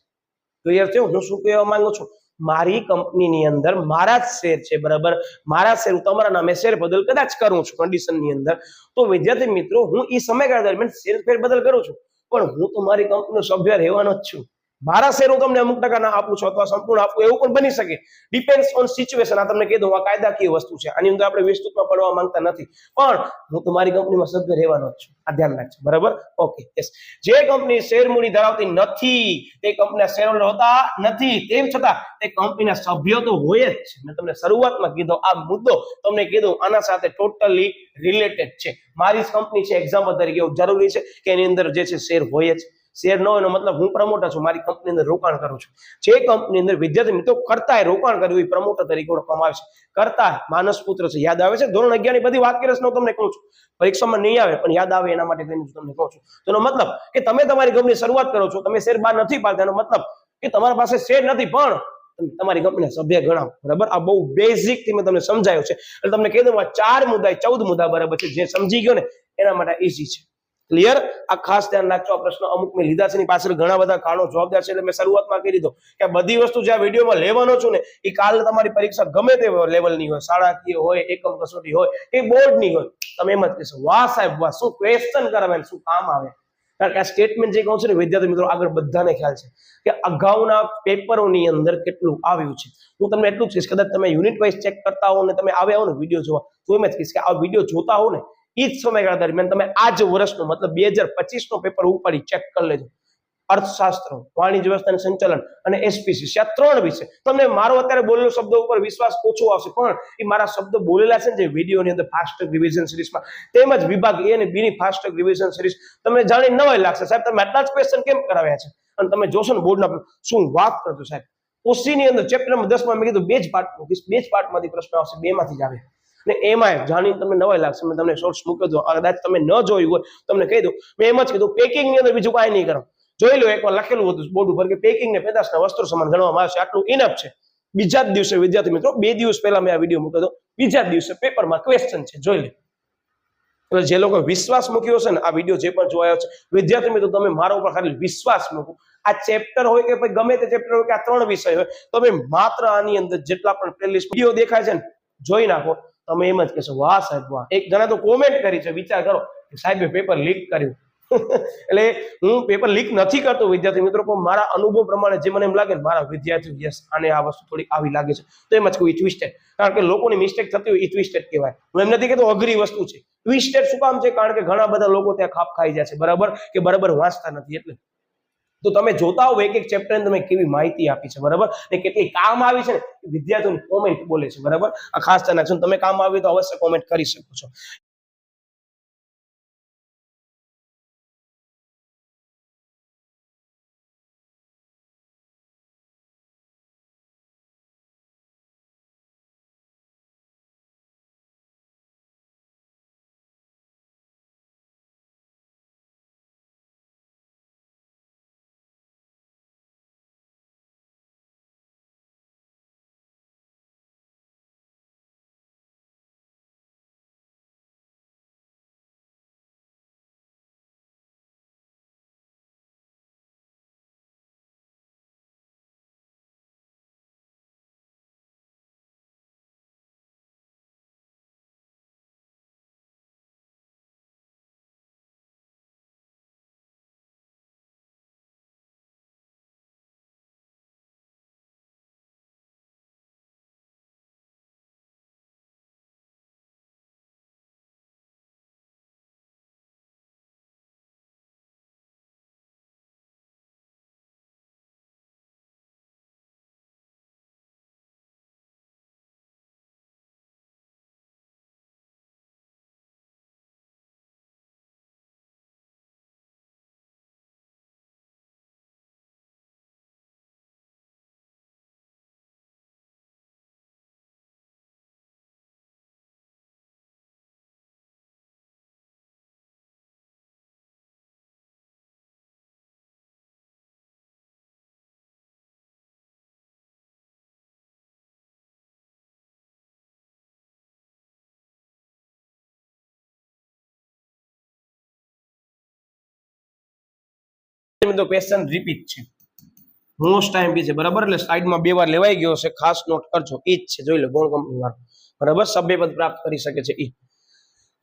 ક્લિયર થયું? હું શું કહેવા માંગુ છું, મારી કંપનીની અંદર મારા જ શેર છે. બરાબર? મારા શેર તમારા નામે શેર બદલ કદાચ કરું છું કન્ડિશનની અંદર, તો વિદ્યાર્થી મિત્રો હું એ સમયગાળા દરમિયાન શેર ફેરબદલ કરું છું પણ હું તો મારી કંપનીનો સભ્ય રહેવાનો જ છું. મારા શેર હું તમને અમુક ટકા ના આપું છું અથવા સંપૂર્ણ આપું એવું પણ બની શકે, ડિપેન્ડ્સ ઓન સિચ્યુએશન. આ તમને કહી દઉં, આ કાયદાકીય વસ્તુ છે, આની અંદર આપણે વિસ્તૃતમાં પડવા માંગતા નથી, પણ હું તો મારી કંપનીમાં સભ્ય રહેવાનો જ છું. આ ધ્યાન રાખજો. બરાબર? Okay, yes. જે કંપની શેર મૂડી ધરાવતી નથી તે કંપનીના શેર હોલ્ડર હોતા નથી, તેમ છતાં તે કંપનીના સભ્યો તો હોય જ છે. મેં તમને શરૂઆતમાં કીધું, આ મુદ્દો તમને કીધું આના સાથે ટોટલી રિલેટેડ છે. મારી જ કંપની છે, એક્ઝામ્પલ તરીકે એવું જરૂરી છે કે એની અંદર જે છે શેર હોય જ. શેર ન હોય એનો મતલબ હું પ્રમોટર છું, મારી કંપની અંદર રોકાણ કરું છું. જે કંપની અંદર વિદ્યાર્થી મિત્રો કરતા રોકાણ કર્યું એ પ્રમોટર તરીકે ઓળખવામાં આવે છે. કરતા માનસ પુત્ર છે, યાદ આવે છે? ધોરણ 11 ની બધી વાક્ય રચનાઓ તમને કહું છું, પરીક્ષામાં નહીં આવે પણ યાદ આવે એના માટે તમને કહું છું. તેનો મતલબ કે તમે તમારી કંપની શરૂઆત કરો છો, તમે શેર બહાર નથી પાડતા, એનો મતલબ કે તમારા પાસે શેર નથી પણ તમારી કંપનીના સભ્ય ગણાવો. બરાબર? આ બહુ બેઝિક થી મેં તમને સમજાયું છે. એટલે તમને કહી દઉં, આ 4 મુદ્દા 14 મુદ્દા બરાબર છે, જે સમજી ગયો ને એના માટે ઈઝી છે. ક્લિયર? આ ખાસ ધ્યાન રાખજો. આ પ્રશ્ન અમુક મેં લીધા છે, એની પાછળ ઘણા બધા કારણો જવાબદાર છે. એટલે મેં શરૂઆતમાં કહી દીધો કે બધી વસ્તુ જે આ વિડીયોમાં લેવાનો છું ને એ કાલ તમારી પરીક્ષા ગમે તે લેવલની હોય, શાળાકીય હોય, એકમ કસોટી હોય કે બોર્ડની હોય, તમે એમ જ કહેશો વાહ સાહેબ વાહ, શું ક્વેશ્ચન કરાવે, શું કામ આવે. કારણ કે આ સ્ટેટમેન્ટ જે કહું છું ને વિદ્યાર્થી મિત્રો, આગળ બધાને ખ્યાલ છે કે અગાઉના પેપરોની અંદર કેટલું આવ્યું છે. હું તમને એટલું જ કહીશ, કદાચ તમે યુનિટ વાઇઝ ચેક કરતા હો ને તમે આવ્યા હો ને વિડીયો જોવા, તો એમ જ કહીશ કે આ વિડીયો જોતા હો ને એ જ સમયગાળા દરમિયાન તમે આ જ વર્ષનો મતલબ 2025 નો પેપર ઉપાડી ચેક કરી લેજો. અર્થશાસ્ત્ર, વાણિજ્ય વ્યવસ્થાનું સંચાલન અને એસપીસી, આ 3 વિષય. તમને મારો અત્યારે બોલેલો શબ્દ ઉપર વિશ્વાસ ઓછો આવશે પણ એ મારા શબ્દ બોલેલા છે ને જે વિડીયોની અંદર ફાસ્ટ રિવિઝન સિરીઝમાં, તેમજ વિભાગ એ અને બી ની ફાસ્ટ રિવિઝન સિરીઝ તમને જાણી નવાઈ લાગશે, સાહેબ તમે આટલા જ ક્વેશ્ચન કેમ કરાવ્યા છે. અને તમે જોશો ને બોર્ડના, શું વાત કરજો સાહેબ. ઓસીની અંદર ચેપ્ટર નંબર 10 માં મેં કીધું બે જ પાર્ટમાંથી પ્રશ્ન આવશે, 2 માંથી જ આવે. ને એમાં જાણીને તમને નવાઈ લાગશે, મેં તમને શોર્ટ્સ મૂકી દો, કદાચ તમે ન જોયું હોય તમને કહી દઉં, મેં એમ જ કીધું પેકિંગ ની અંદર બીજું કાંઈ નહીં કરો, જોઈ લો, એકવાર લખેલું હતું બોર્ડ ઉપર કે પેકિંગ ને પેદાશના વસ્ત્રો સમાન ગણવામાં આવશે, આટલું ઇનફ છે. બીજા જ દિવસે વિદ્યાર્થી મિત્રો, 2 દિવસ પહેલા મેં આ વિડીયો મૂક્યો હતો, બીજા જ દિવસે પેપરમાં ક્વેશ્ચન છે, જોઈ લો. એટલે જે લોકો વિશ્વાસ મૂક્યો છે ને, આ વિડીયો જે પણ જોવાયો છે, વિદ્યાર્થી મિત્રો તમે મારા ઉપર ખાલી વિશ્વાસ મૂકો. આ ચેપ્ટર હોય કે ગમે તે ચેપ્ટર હોય કે આ 3 વિષય હોય, તમે માત્ર આની અંદર જેટલા પણ પ્લેલિસ્ટ વિડીયો દેખાય છે ને જોઈ નાખો, તમે એમ જ કહેશો વાહ સાહેબ વાહ. એક જણા તો કોમેન્ટ કરી છે, વિચાર કરો, સાહેબે પેપર લીક કર્યું. એટલે હું પેપર લીક નથી કરતો વિદ્યાર્થી મિત્રો, પણ મારા અનુભવ પ્રમાણે જે મને એમ લાગે મારા વિદ્યાર્થીઓ યસ આને આ વસ્તુ થોડી આવી લાગે છે તો એમ જ કહું ટ્વિસ્ટેડ. કારણ કે લોકોની મિસ્ટેક થતી હોય એ ટ્વિસ્ટેડ કહેવાય. હું એમ નથી કહેતો અઘરી વસ્તુ છે. ટ્વિસ્ટેડ શું કામ છે? કારણ કે ઘણા બધા લોકો ત્યાં ખાપ ખાઈ જાય છે, બરાબર, કે બરાબર વાંચતા નથી. એટલે તો તમે જોતા હો એક એક ચેપ્ટર તમે કેવી માહિતી આપી છે, બરાબર, ને કેટલી કામ આવી છે ને, વિદ્યાર્થીઓની કોમેન્ટ બોલે છે, બરાબર. આ ખાસ ધ્યાન રાખજો, તમે કામ આવી તો અવશ્ય કોમેન્ટ કરી શકો છો. મિત્રો ક્વેશ્ચન રિપીટ છે, મોસ્ટ ટાઈમ બી છે, બરાબર. એટલે સ્લાઇડમાં 2 વાર લેવાઈ ગયો છે, ખાસ નોટ કરજો. એ જ છે, જોઈ લો, ગૌણ કંપની વાળો, બરાબર, સભ્ય પદ પ્રાપ્ત કરી શકે છે ઈ.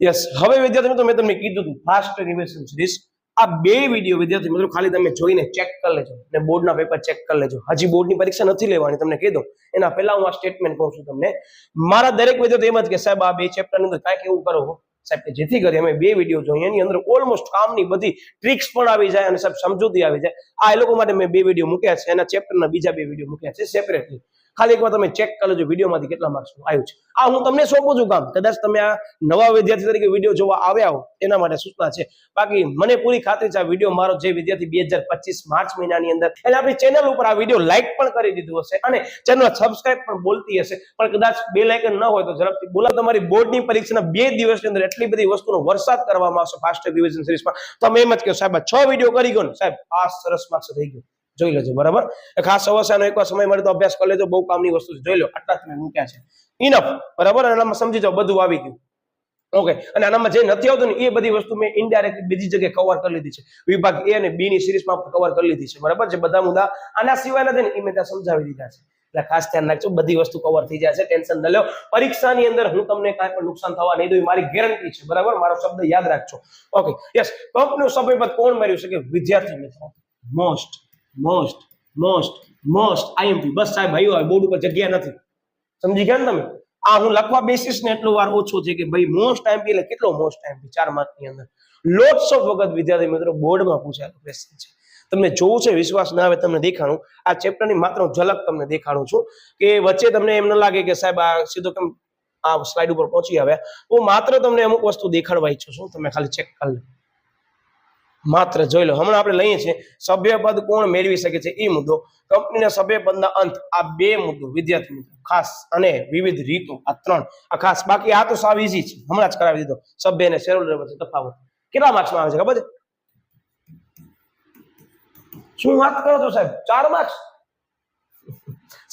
યસ. હવે વિદ્યાર્થી મિત્રો મેં તમને કીધું હતું ફાસ્ટ રિવિઝન સિરીઝ, આ 2 વિડીયો વિદ્યાર્થી મિત્રો ખાલી તમે જોઈને ચેક કરી લેજો અને બોર્ડના પેપર ચેક કરી લેજો. હજી બોર્ડની પરીક્ષા નથી લેવાની, તમને કહી દઉં. એના પહેલા હું આ સ્ટેટમેન્ટ કહું છું તમને. મારા દરેક વિદ્યાર્થી એમ જ કે સાહેબ આ 2 ચેપ્ટરની અંદર કાંઈક એવું કરો સાહેબ કે જેથી કરી અમે 2 વિડીયો જોઈએ, એની અંદર ઓલમોસ્ટ કામની બધી ટ્રિક્સ પણ આવી જાય અને સાહેબ સમજૂતી આવી જાય. આ લોકો માટે મેં 2 વિડીયો મૂક્યા છે, એના ચેપ્ટરના બીજા 2 વિડીયો મૂક્યા છે સેપરેટલી. ખાલી એકવાર તમે ચેક કરી લેજો વિડીયોમાંથી કેટલા માર્ક્સ આવ્યું છે. આ હું તમને સોંપું છું કામ, કદાચ તમે આ નવા વિદ્યાર્થી તરીકે વિડીયો જોવા આવ્યા હો એના માટે સૂચના છે. બાકી મને પૂરી ખાતરી છે આ વિડીયો મારો જે વિદ્યાર્થી 2025 માર્ચ મહિનાની અંદર એટલે આપણી ચેનલ ઉપર આ વિડીયો લાઈક પણ કરી દીધું હશે અને ચેનલ સબસ્ક્રાઇબ પણ બોલતી હશે, પણ કદાચ બેલ આઇકન ન હોય તો ઝડપથી બોલાવો. તમારી બોર્ડની પરીક્ષાના 2 દિવસની અંદર એટલી બધી વસ્તુનો વરસાદ કરવામાં આવશે ફાસ્ટ રિવિઝન સિરીઝમાં. તમે એમ જ કહો સાહેબ 6 વિડીયો કરી ગયો ને સાહેબ આ સરસ માર્ક્સ થઈ ગયો, જોઈ લેજો, બરાબર. ખાસ અવશ્યનો એકવાર સમય મળે તો અભ્યાસ કરી લેજો, બહુ કામની વસ્તુ છે. જોઈ લો, આટલા તમે મૂક્યા છે, ઇનફ, બરાબર. અને આમાં સમજી જાઓ બધું આવી ગયું, ઓકે. અને આનામાં જે નથી આવતું ને એ બધી વસ્તુ મેં ઇનડાયરેક્ટલી બીજી જગ્યાએ કવર કરી લીધી છે, વિભાગ A અને B ની સિરીઝમાં કવર કરી લીધી છે, બરાબર. જે બધા મુદ્દા આના સિવાયના છે ને એ મેં ત્યાં સમજાવી દીધા છે. એટલે ખાસ ધ્યાન રાખજો, બધી વસ્તુ કવર થઈ જાય છે, ટેન્શન ન લો. પરીક્ષાની અંદર હું તમને કાંઈ પણ નુકસાન થવા નહીં દઉં, મારી ગેરંટી છે, બરાબર. મારો શબ્દ યાદ રાખજો, ઓકે. યસ. કંપનીનું સભ્યપદ કોણ મેળવી શકે? વિદ્યાર્થી મિત્રો, મોસ્ટ આઈએમપી. બસ સાહેબ ભાઈઓ બોર્ડ ઉપર જગ્યા નથી, સમજી ગયા ને તમે? આ હું લખવા બેસીસ ને એટલો વાર ઓછો છે કે ભાઈ મોસ્ટ આઈએમપી એટલે કેટલો મોસ્ટ આઈએમપી 4 માર્ક ની અંદર લોટ્સ ઓફ વખત વિદ્યાર્થી મિત્રો બોર્ડમાં પૂછાયેલો ક્વેશ્ચન છે. તમને જોવું છે, વિશ્વાસ ના આવે તમને દેખાડું. આ ચેપ્ટરની માત્ર ઝલક તમને દેખાડું છું કે વચ્ચે તમને એમ ન લાગે કે સાહેબ આ સીધો કેમ આ સ્લાઇડ ઉપર પહોંચી આવ્યા. હું માત્ર તમને અમુક વસ્તુ દેખાડવા ઈચ્છું છું, તમે ખાલી ચેક કરી લો. માત્ર જોઈ લો. હમણાં આપણે લઈએ છીએ સભ્યપદ કોણ મેળવી શકે છે એ મુદ્દો, કંપનીના સભ્યપદના અંત, આ 2 મુદ્દો વિદ્યાર્થી મિત્રો ખાસ, અને વિવિધ રીતો, આ 3 આ ખાસ. બાકી આ તો સાવ ઈઝી છે, હમણાં જ કરાવી દીધો. સભ્ય અને શેર હોલ્ડર વચ્ચે તફાવત કેટલા માર્ક્સમાં આવે છે ખબર છે? શું વાત કરો છો સાહેબ? 4 માર્ક્સ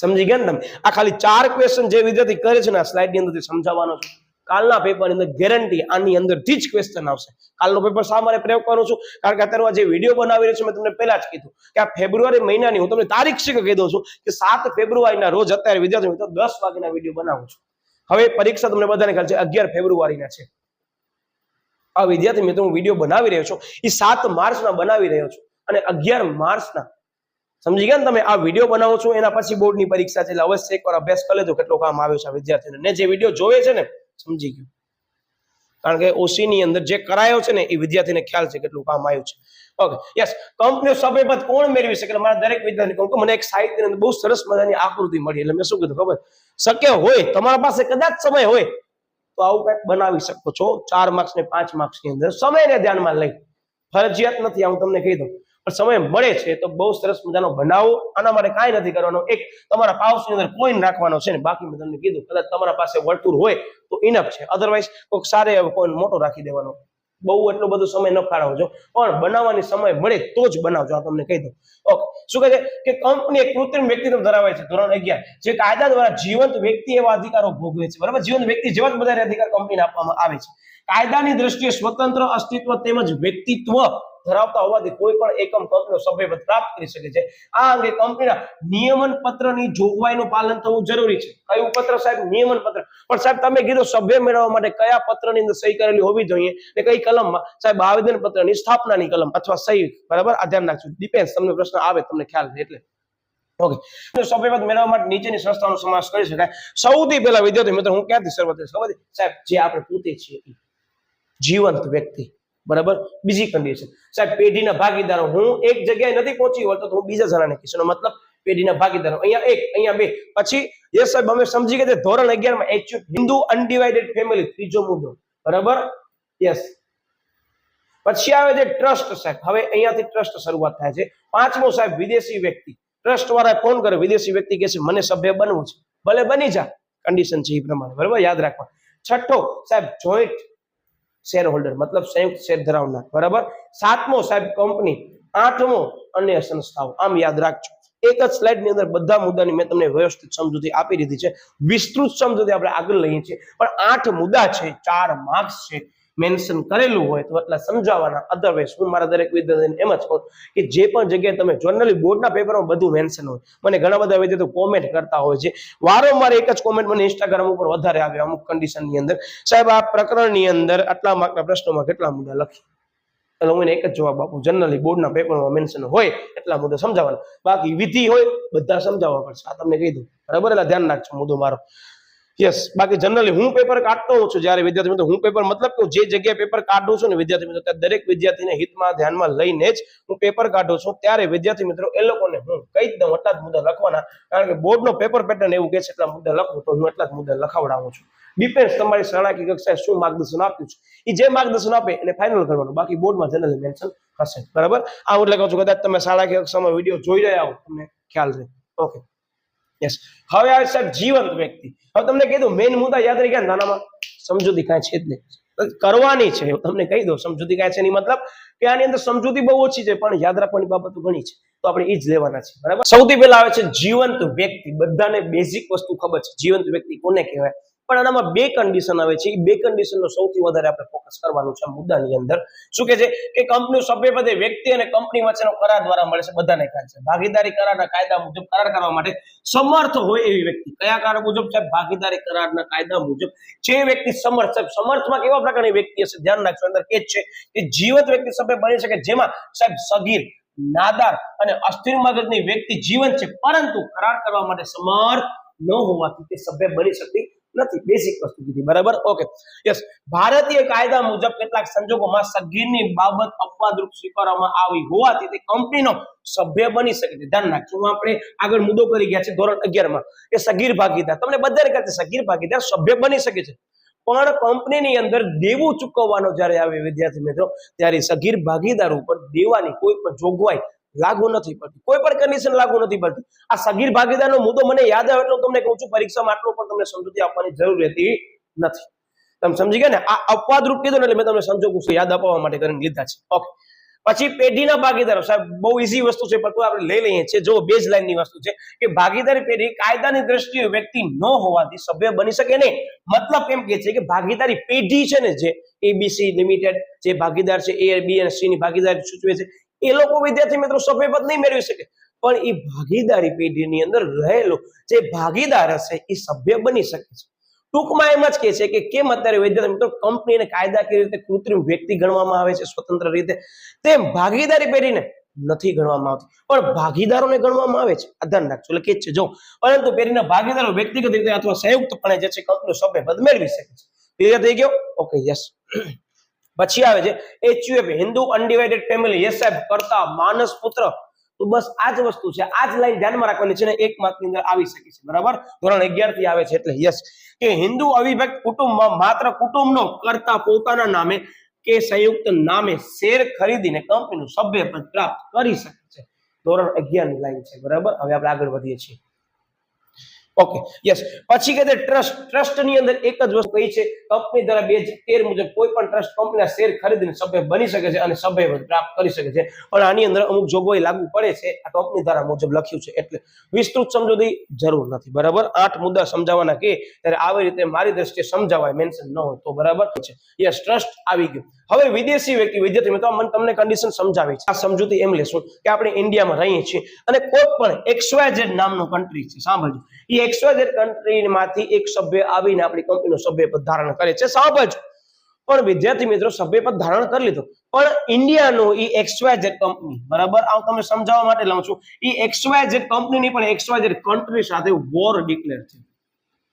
સમજી ગયા ને તમે? આ ખાલી 4 ક્વેશ્ચન જે વિદ્યાર્થી કરે છે ને આ સ્લાઇડ ની અંદરથી સમજાવવાનો છે. કાલના પેપરની અંદર ગેરંટી આની અંદરથી જ ક્વેશ્ચન આવશે. કાલનો પેપર શા માટે પ્રયોગ કરું છું? કારણ કે અત્યારે જે વિડીયો બનાવી રહ્યો છું મેં તમને પહેલા જ કીધું કે આ ફેબ્રુઆરી મહિનાની હું તમને તારીખ શીખ કહી દઉં છું કે 7 ફેબ્રુઆરીના રોજ અત્યારે વિદ્યાર્થી મિત્રો 10 વાગ્યાના વિડીયો બનાવું છું. હવે પરીક્ષા તમને બધાને ખ્યાલ છે 11 ફેબ્રુઆરીના છે. આ વિદ્યાર્થી મિત્રો હું વિડીયો બનાવી રહ્યો છું એ 7 માર્ચના બનાવી રહ્યો છું અને 11 માર્ચના સમજી ગયા ને તમે? આ વિડીયો બનાવો છો એના પછી બોર્ડની પરીક્ષા છે એટલે અવશ્ય એકવાર અભ્યાસ કરી લેજો કેટલો કામ આવ્યો છે આ વિદ્યાર્થીને. ને જે વિડીયો જોવે છે ને સમજી ગયું, કારણ કે ઓસી ની અંદર જે કરાયો છે ને એ વિદ્યાર્થીને ખ્યાલ છે કેટલું કામ આવ્યું છે. ઓકે યસ, કંપનીઓ સભ્યપદ કોણ મેળવી શકે? મારા દરેક વિદ્યાર્થી કહું કે મને એક સાહિત્યની અંદર બહુ સરસ મજાની આકૃતિ મળી એટલે મેં શું કીધું ખબર? શક્ય હોય તમારા પાસે કદાચ સમય હોય તો આવું કંઈક બનાવી શકો છો 4 માર્ક્સ ને 5 માર્ક્સ ની અંદર. સમયને ધ્યાનમાં લઈ, ફરજિયાત નથી આ હું તમને કહી દઉં, પણ સમય મળે છે તો બહુ સરસ મજાનો બનાવો. આના માટે કાંઈ નથી કરવાનું, એક તમારા પાઉચની અંદર કોઈન રાખવાનો છે ને બાકી મેં તમને કીધું કદાચ તમારા પાસે વર્તુળ હોય તો ઇનફ છે, અધરવાઇઝ કોઈક સારે કોઈન મોટો રાખી દેવાનો. બહુ એટલો બધો સમય ન ફાળવજો, પણ બનાવવાની સમય મળે તો જ બનાવજો. આ તમને કહી દઉં. ઓકે, શું કહે છે કે કંપની એક કૃત્રિમ વ્યક્તિત્વ ધરાવે છે. ધોરણ 11 જે કાયદા દ્વારા જીવંત વ્યક્તિ એવા અધિકારો ભોગવે છે. બરાબર, જીવંત વ્યક્તિ જેવા જ બધા અધિકાર કંપનીને આપવામાં આવે છે. કાયદાની દ્રષ્ટિએ સ્વતંત્ર અસ્તિત્વ તેમજ વ્યક્તિત્વ ધરાવતા હોવાથી કોઈ પણ એકમ કંપનીનો સભ્યપદ પ્રાપ્ત કરી શકે છે. આ અંગે કંપનીના નિયમન પત્રની જોગવાઈનું પાલન થવું જરૂરી છે. કયું પત્ર સાહેબ? નિયમન પત્ર. પણ સાહેબ તમે કીધું સભ્ય મેળવવા માટે કયા પત્રની અંદર સહી કરેલી હોવી જોઈએ ને કઈ કલમમાં? સાહેબ આવેદન પત્રની સ્થાપનાની કલમ અથવા સહી. બરાબર, આ ધ્યાન રાખજો. ડિપેન્ડ, તમને પ્રશ્ન આવે તમને ખ્યાલ છે એટલે. ઓકે, સભ્યપદ મેળવવા માટે નીચેની સંસ્થાનો સમાવેશ કરી શકાય. સૌથી પહેલા વિદ્યાર્થી મિત્રો હું ક્યાંથી શરૂઆત કરીશ ખબર છે સાહેબ? જે આપણે પોતે છીએ જીવંત વ્યક્તિ. બરાબર, બીજી કન્ડિશન સાહેબ પેઢીના ભાગીદારો. હું એક જગ્યાએ નથી પહોંચી વળતો તો હું બીજા જણાને કહીશ, એનો મતલબ પેઢીના ભાગીદારો. અહીંયા 1, અહીંયા 2. પછી યસ સાહેબ અમે સમજી ગયા ધોરણ 11 માં એચ્યુટ હિન્દુ અનડિવાઇડેડ ફેમિલી, ત્રીજો મુદ્દો. બરાબર, યસ. પછી આવે છે ટ્રસ્ટ સાહેબ. હવે અહીંયાથી ટ્રસ્ટ શરૂઆત થાય છે. 5મો સાહેબ વિદેશી વ્યક્તિ. ટ્રસ્ટ વાળા ફોન કરે, વિદેશી વ્યક્તિ કહે છે મને સભ્ય બનવું છે. ભલે બની જા, કન્ડિશન છે એ પ્રમાણે. બરાબર, યાદ રાખવા. 6થો સાહેબ જોઈન્ટ શેર હોલ્ડર, મતલબ સંયુક્ત શેર ધરાવનાર. બરાબર, 7મો સાહેબ કંપની. 8મો અન્ય સંસ્થાઓ. આમ યાદ રાખજો. એક જ સ્લાઇડ ની અંદર બધા મુદ્દાની મેં તમને વ્યવસ્થિત સમજૂતી આપી દીધી છે. વિસ્તૃત સમજૂતી આપણે આગળ લઈએ છીએ, પણ 8 મુદ્દા છે, 4 માર્ક્સ છે. મેન્શન કરેલું હોય તો એટલા સમજાવવાના. અધરવાઇઝ હું મારા દરેક વિદ્યાર્થીને એમ જ કહું કે જે પણ જગ્યાએ તમે જનરલી બોર્ડના પેપરમાં બધું મેન્શન હોય. મને ઘણા બધા વિદ્યાર્થીઓ કોમેન્ટ કરતા હોય છે વારંવાર, એક જ કોમેન્ટ મને ઇન્સ્ટાગ્રામ ઉપર વધારે આવે અમુક કન્ડિશનની અંદર, સાહેબ આ પ્રકરણની અંદર આટલા માર્કના પ્રશ્નોમાં કેટલા મુદ્દા લખી? એટલે હું એક જ જવાબ આપું, જનરલી બોર્ડના પેપરમાં મેન્શન હોય એટલા મુદ્દા સમજાવવાના, બાકી વિધિ હોય બધા સમજાવવા પડશે. આ તમને કહી દઉં. બરાબર, એટલે ધ્યાન રાખજો મુદ્દો મારો. યસ, બાકી જનરલી હું પેપર કાઢતો હોઉં છું જ્યારે વિદ્યાર્થી મિત્રો, હું પેપર મતલબ કે જે જગ્યાએ પેપર કાઢું છું ને વિદ્યાર્થી મિત્રો, ત્યાં દરેક વિદ્યાર્થીને હિતમાં ધ્યાનમાં લઈને જ હું પેપર કાઢું છું. ત્યારે વિદ્યાર્થી મિત્રો એ લોકોને હું કહી જ દઉં એટલા જ મુદ્દા લખવાના, કારણ કે બોર્ડનો પેપર પેટર્ન એવું કહે છે એટલા મુદ્દા લખવું, તો હું એટલા જ મુદ્દા લખાવડાવું છું. ડિપેન્ડ તમારી શાળાકીય કક્ષાએ શું માર્ગદર્શન આપ્યું છે, એ જે માર્ગદર્શન આપે એને ફાઇનલ કરવાનું, બાકી બોર્ડમાં જનરલી મેન્શન હશે. બરાબર, આ હું એટલે કહું છું કદાચ તમે શાળાકીય કક્ષામાં વિડીયો જોઈ રહ્યા હો તમને ખ્યાલ છે. Okay, yes. હવે આવે સાહેબ જીવંત વ્યક્તિ. હવે તમને કીધું મેઇન મુદ્દા યાદ રહી ગયા, નાનામાં સમજૂતી કાંઈ છે જ નહીં, કરવાની છે. તમને કહી દો સમજૂતી કાંઈ છે નહીં, મતલબ કે આની અંદર સમજૂતી બહુ ઓછી છે પણ યાદ રાખવાની બાબતો ઘણી છે, તો આપણે એ જ લેવાના છે. બરાબર, સૌથી પહેલા આવે છે જીવંત વ્યક્તિ. બધાને બેઝિક વસ્તુ ખબર છે જીવંત વ્યક્તિ કોને કહેવાય, પણ આનામાં 2 કન્ડિશન આવે છે. એ 2 કન્ડિશનનો સૌથી વધારે આપણે ફોકસ કરવાનું છે મુદ્દાની અંદર. શું કે છે કે કંપની સભ્યપદ એ વ્યક્તિ અને કંપની વચ્ચેનો કરાર દ્વારા મળે છે. બધાને ખ્યાલ છે ભાગીદારી કરારના કાયદા મુજબ કરાર કરવા માટે સમર્થ હોય એવી વ્યક્તિ. કયા કરાર મુજબ સાહેબ? ભાગીદારી કરારના કાયદા મુજબ જે વ્યક્તિ સમર્થ. સાહેબ સમર્થમાં કેવા પ્રકારની વ્યક્તિ હશે? ધ્યાન રાખજો, અંદર કે છે કે જીવંત વ્યક્તિ સભ્ય બની શકે જેમાં સાહેબ સગીર, નાદાર અને અસ્થિર મગજની વ્યક્તિ જીવંત છે પરંતુ કરાર કરવા માટે સમર્થ ન હોવાથી તે સભ્ય બની શકતી નથી. બેઝિક વસ્તુ કીધી. બરાબર, ઓકે, યસ. ભારતીય કાયદા મુજબ કેટલાક સંજોગોમાં સગીરની બાબત અપવાદરૂપ સ્વીકારવામાં આવી હોવાથી તે કંપનીનો સભ્ય બની શકે છે. ધ્યાન રાખજો, આપણે આગળ મુદ્દો કરી ગયા છે ધોરણ 11 માં કે સગીર ભાગીદાર. તમને બધાને કહે છે સગીર ભાગીદાર સભ્ય બની શકે છે, પણ કંપનીની અંદર દેવું ચૂકવવાનો જ્યારે આવે વિદ્યાર્થી મિત્રો, ત્યારે સગીર ભાગીદાર ઉપર દેવાની કોઈ પણ જોગવાઈ લાગુ નથી પડતી, કોઈ પણ કન્ડિશન લાગુ નથી પડતી. આ સગીર ભાગીદારનો મુદ્દો મને યાદ આવે એટલે તમને કહું છું પરીક્ષામાં આટલું પણ તમને સમજૂતી આપવાની જરૂર રહેતી નથી. તમે સમજી ગયા ને? આ અપવાદરૂપ કીધું ને એટલે મેં તમને સંજોગો યાદ અપાવવા માટે કરીને લીધા છે. ઓકે, પછી પેઢીના ભાગીદારો, સાહેબ બહુ ઈઝી વસ્તુ છે પણ તો આપણે લઈ લઈએ છીએ. જો બેઝ લાઈનની વસ્તુ છે કે ભાગીદારી પેઢી કાયદાની દ્રષ્ટિએ વ્યક્તિ ન હોવાથી સભ્ય બની શકે નહીં. મતલબ એમ કે છે કે ભાગીદારી પેઢી છે ને, જે એબીસી લિમિટેડ જે ભાગીદાર છે, એ બી અને સી ની ભાગીદારી સૂચવે છે, એ લોકો વિદ્યાર્થી મિત્રો સભ્યપદ નહીં મેળવી શકે, પણ એ ભાગીદારી પેઢીની અંદર રહેલો જે ભાગીદાર હશે એ સભ્ય બની શકે છે. ટૂંકમાં એમ જ કહે છે કે કેમ અત્યારે વિદ્યાર્થી મિત્રો કંપનીને કાયદાકીય રીતે કૃત્રિમ વ્યક્તિ ગણવામાં આવે છે સ્વતંત્ર રીતે, તેમ ભાગીદારી પેઢીને નથી ગણવામાં આવતી, પણ ભાગીદારોને ગણવામાં આવે છે. આ ધ્યાન રાખજો. એટલે કે છે જો, પરંતુ પેઢીના ભાગીદારો વ્યક્તિગત રીતે અથવા સંયુક્તપણે જે છે કંપનીનું સભ્યપદ મેળવી શકે છે. ક્લિયર થઈ ગયો? Okay, yes. પછી આવે છે HUF, Hindu undivided family. Yes સાહેબ, કરતા માનસ પુત્ર. તો બસ આ જ વસ્તુ છે, આ જ લાઈન ધ્યાનમાં રાખવાની છે ને, એક માર્કની અંદર આવી શકે છે. બરાબર, ધોરણ 11 થી આવે છે એટલે યસ. કે હિન્દુ અવિભક્ત કુટુંબમાં માત્ર કુટુંબનો કરતા પોતાના નામે કે સંયુક્ત નામે શેર ખરીદીને કંપનીનું સભ્યપદ પ્રાપ્ત કરી શકે છે. ધોરણ 11 ની લાઈન છે. બરાબર, હવે આપણે આગળ વધીએ છીએ. Okay, yes. પછી કે ટ્રસ્ટ ની અંદર એક જ વસ્તુ કહી છે, કંપની દ્વારા 2013 મુજબ કોઈ પણ ટ્રસ્ટ કંપનીના શેર ખરીદીને સભ્ય બની શકે છે અને સભ્યપદ પ્રાપ્ત કરી શકે છે, પણ આની અંદર અમુક જોગવાઈ લાગુ પડે છે. આ કંપની ધારા મુજબ લખ્યું છે એટલે વિસ્તૃત સમજૂતી જરૂર નથી. બરાબર, 8 મુદ્દા સમજાવવાના કે ત્યારે આવી રીતે મારી દ્રષ્ટિએ સમજાવાય, મેન્શન ન હોય તો. બરાબર છે, યસ. ટ્રસ્ટ આવી ગયું. હવે વિદેશી વ્યક્તિ, વિદ્યાર્થી મિત્રો મને તમને કન્ડિશન સમજાવી છે. આ સમજૂતી એમ લેશું કે આપણે ઇન્ડિયામાં રહીએ છીએ અને કોઈ પણ XYZ નામનો કન્ટ્રી છે, સાંભળજો, એ XYZ કન્ટ્રીમાંથી એક સભ્ય આવીને આપણી કંપનીનું સભ્યપદ ધારણ કરે છે. સાંભળજો, પણ વિદ્યાર્થી મિત્રો સભ્યપદ ધારણ કરી લીધું, પણ ઇન્ડિયાનો એ XYZ કંપની, બરાબર, આ તમને સમજાવવા માટે લાવું છું, એ XYZ કંપનીની પણ XYZ કન્ટ્રી સાથે વોર ડિક્લેર છે.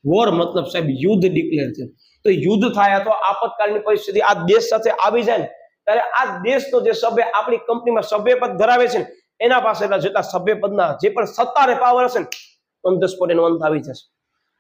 વોર મતલબ સાહેબ યુદ્ધ ડિક્લેર છે. તો યુદ્ધ થાય અથવા આપતકાલીન પરિસ્થિતિ આ દેશ સાથે આવી જાય ને, ત્યારે આ દેશનો જે સભ્ય આપણી કંપનીમાં સભ્યપદ ધરાવે છે ને, એના પાસે જેટલા સભ્યપદના જે પણ સત્તા અને પાવર હશે ને, ઓન ધ સ્પોટ એનો અંત આવી જશે.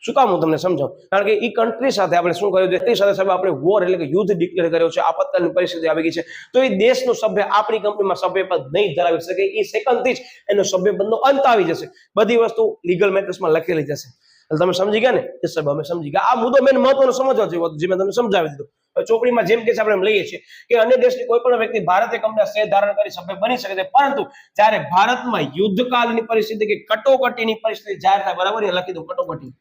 શું કામ હું તમને સમજાવું? કારણ કે એ કન્ટ્રી સાથે આપણે શું કર્યું છે, એ સાથે સાહેબ આપણે વોર એટલે કે યુદ્ધ ડિક્લેર કર્યો છે, આપતકાલીન પરિસ્થિતિ આવી ગઈ છે, તો એ દેશનો સભ્ય આપણી કંપનીમાં સભ્યપદ નહીં ધરાવી શકે. એ સેકન્ડથી જ એનો સભ્યપદનો અંત આવી જશે. બધી વસ્તુ લીગલ મેટર્સમાં લખેલી જશે. એટલે તમે સમજી ગયા ને? એ સાહેબ અમે સમજી ગયા. આ મુદ્દો મેન મહત્વનો સમજવા જેવો હતો, જે મેં તમને સમજાવી દીધું. ચોપડીમાં જેમ કે આપણે લઈએ છીએ કે અન્ય દેશની કોઈ પણ વ્યક્તિ ભારતીય કંપનીના શેર ધારણ કરી સભ્ય બની શકે છે, પરંતુ જ્યારે ભારતમાં યુદ્ધકાળની પરિસ્થિતિ કે કટોકટીની પરિસ્થિતિ જાહેર થાય, બરાબર, એ લખી દો કટોકટી.